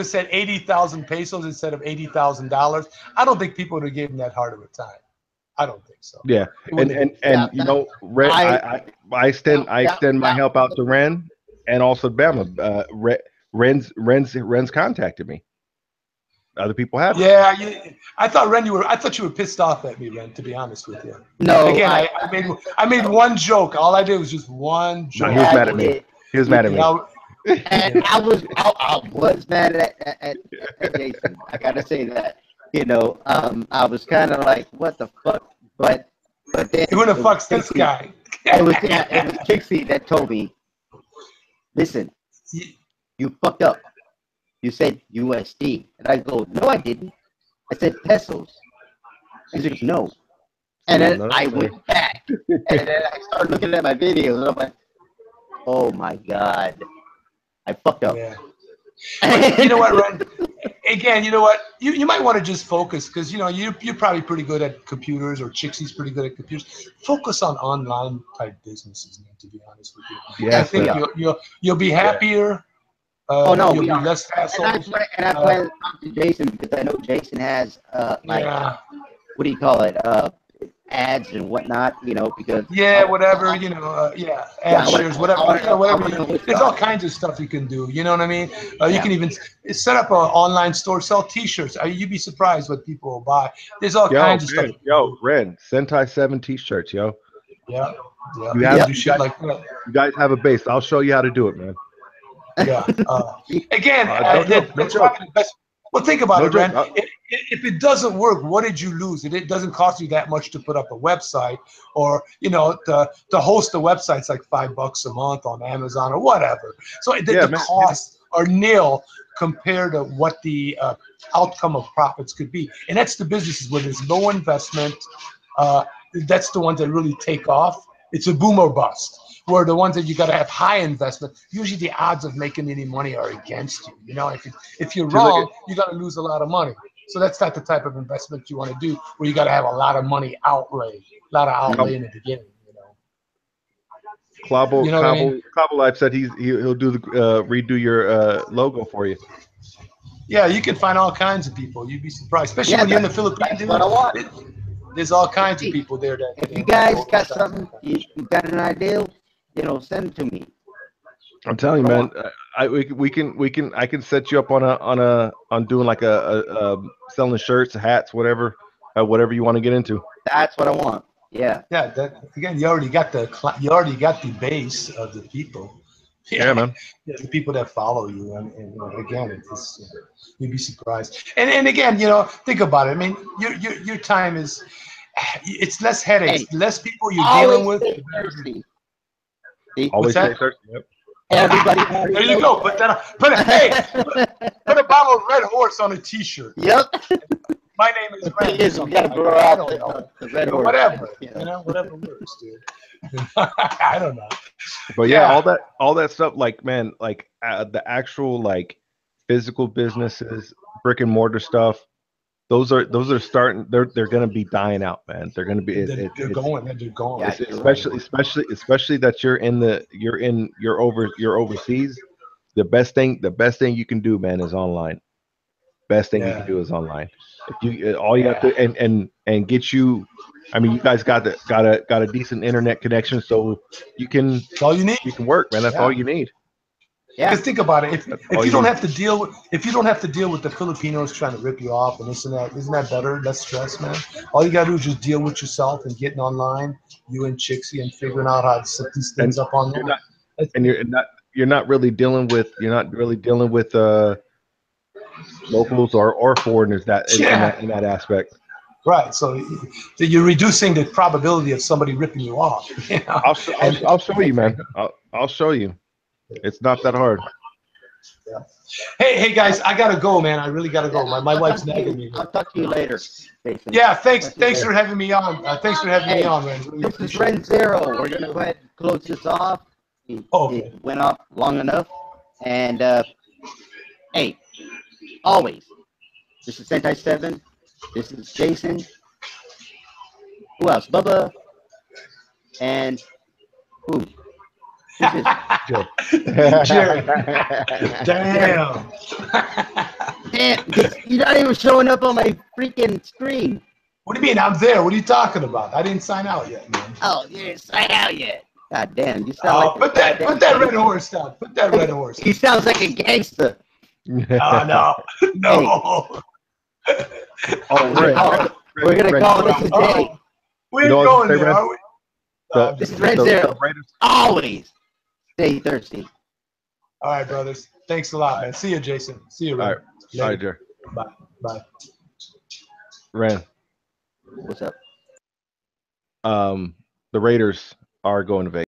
said 80,000 pesos instead of $80,000, I don't think people would have given that hard of a time. I don't think so. Yeah, and Ren, I extend my help out to Ren and also Bama. Ren's contacted me. Other people have. Yeah, I thought you were pissed off at me, Ren. To be honest with you. No. Again, I made one joke. All I did was just one joke. No, he was mad at me. He was mad at me. And I was mad at Jason. I gotta say that. I was kind of like, what the fuck? But then who the fuck's this guy? it was Trixie that told me, listen, you fucked up. You said USD. And I go, no, I didn't. I said pesos. He said, no. And then I went back. And then I started looking at my videos. And I'm like, oh my God. I fucked up. Yeah. You know what, Ren? Again, you know what? You might want to just focus because you're probably pretty good at computers, or Chixie's pretty good at computers. Focus on online type businesses, man. To be honest with you, I think you'll be happier. Oh no, you'll be less hassle. And I plan to talk to Jason because I know Jason has what do you call it? Ads and whatnot, because whatever, ad shares, whatever. There's all kinds of stuff you can do. You know what I mean? You can even set up an online store, sell T-shirts. You'd be surprised what people will buy. There's all kinds of stuff. Yo, Ren, Sentai 7 T-shirts, yo. Yeah. You guys have a base. I'll show you how to do it, man. Yeah. Again, well, think about it, Ren. If it doesn't work, what did you lose? It doesn't cost you that much to put up a website, or to host a website's like $5 a month on Amazon or whatever. So the costs are nil compared to what the outcome of profits could be. And that's the businesses where there's low investment. That's the ones that really take off. It's a boom or bust. Where the ones that you got to have high investment, usually the odds of making any money are against you. If you're wrong, you're going to lose a lot of money. So that's not the type of investment you want to do, where you got to have a lot of money outlay, in the beginning. Cobble Life said he'll do the redo your logo for you. Yeah, you can find all kinds of people. You'd be surprised, especially when you're in the Philippines. There's all kinds of people there that. If you guys got something, you got an idea, send it to me. I'm telling you, man. I can set you up on doing like a selling shirts, hats, whatever you want to get into. That's what I want. Yeah. Yeah, that again, you already got the base of the people. Yeah, man. Yeah, the people that follow you, and again, it's you'd be surprised. And again, think about it. I mean, your time is it's less headaches, Hey, less people you're dealing always with. stay thirsty. See? Always that? stay thirsty. Yep. Everybody There you go. Put that on. Put a bottle of Red Horse on a T-shirt. Yep. My name is The Red. thing is, we gotta grow I out don't know. the red horse. Whatever. Yeah. Whatever works, dude. I don't know. But yeah, all that stuff, like, man, like the actual like physical businesses, brick and mortar stuff, those are starting. They're gonna be dying out, man. They're gonna be. They're going. They're going. Yeah, Especially that you're overseas. The best thing you can do, man, is online. Best thing you can do is online. If you all you have to and get you. I mean, you guys got a decent internet connection, so That's all you need. you can work, man. That's all you need. Yeah. Because think about it. If you don't need. have to deal with the Filipinos trying to rip you off and this and that, isn't that better? Less stress, man. All you gotta do is just deal with yourself and getting online, you and Chixie, and figuring out how to set these things up online. You're not really dealing with locals or foreigners in that aspect. Right. So you're reducing the probability of somebody ripping you off. I'll show you, man. I'll show you. It's not that hard. Yeah. Hey guys, I gotta go, man. I really gotta go. My wife's nagging me. I'll talk to you later, Jason. Yeah, thanks for having me on. Thanks for having me on, man. Really this is Ren Zero. We're gonna go ahead and close this off. It went off long enough. And hey, always, this is Sentai 7. This is Jason. Who else? Bubba. And who? Jerry. Damn. Damn, you're not even showing up on my freaking screen. What do you mean? I'm there. What are you talking about? I didn't sign out yet, man. Oh, you didn't sign out yet. God damn, you sound like put that Red Horse down. Put that Red Horse. He sounds like a gangster. No. We're gonna call this a day. We ain't going there, are we? This is Red Zero. Always stay thirsty. All right, brothers. Thanks a lot, man. See you, Jason. See you, Ren. All right, Jerry. Bye. Ren. What's up? The Raiders are going to Vegas.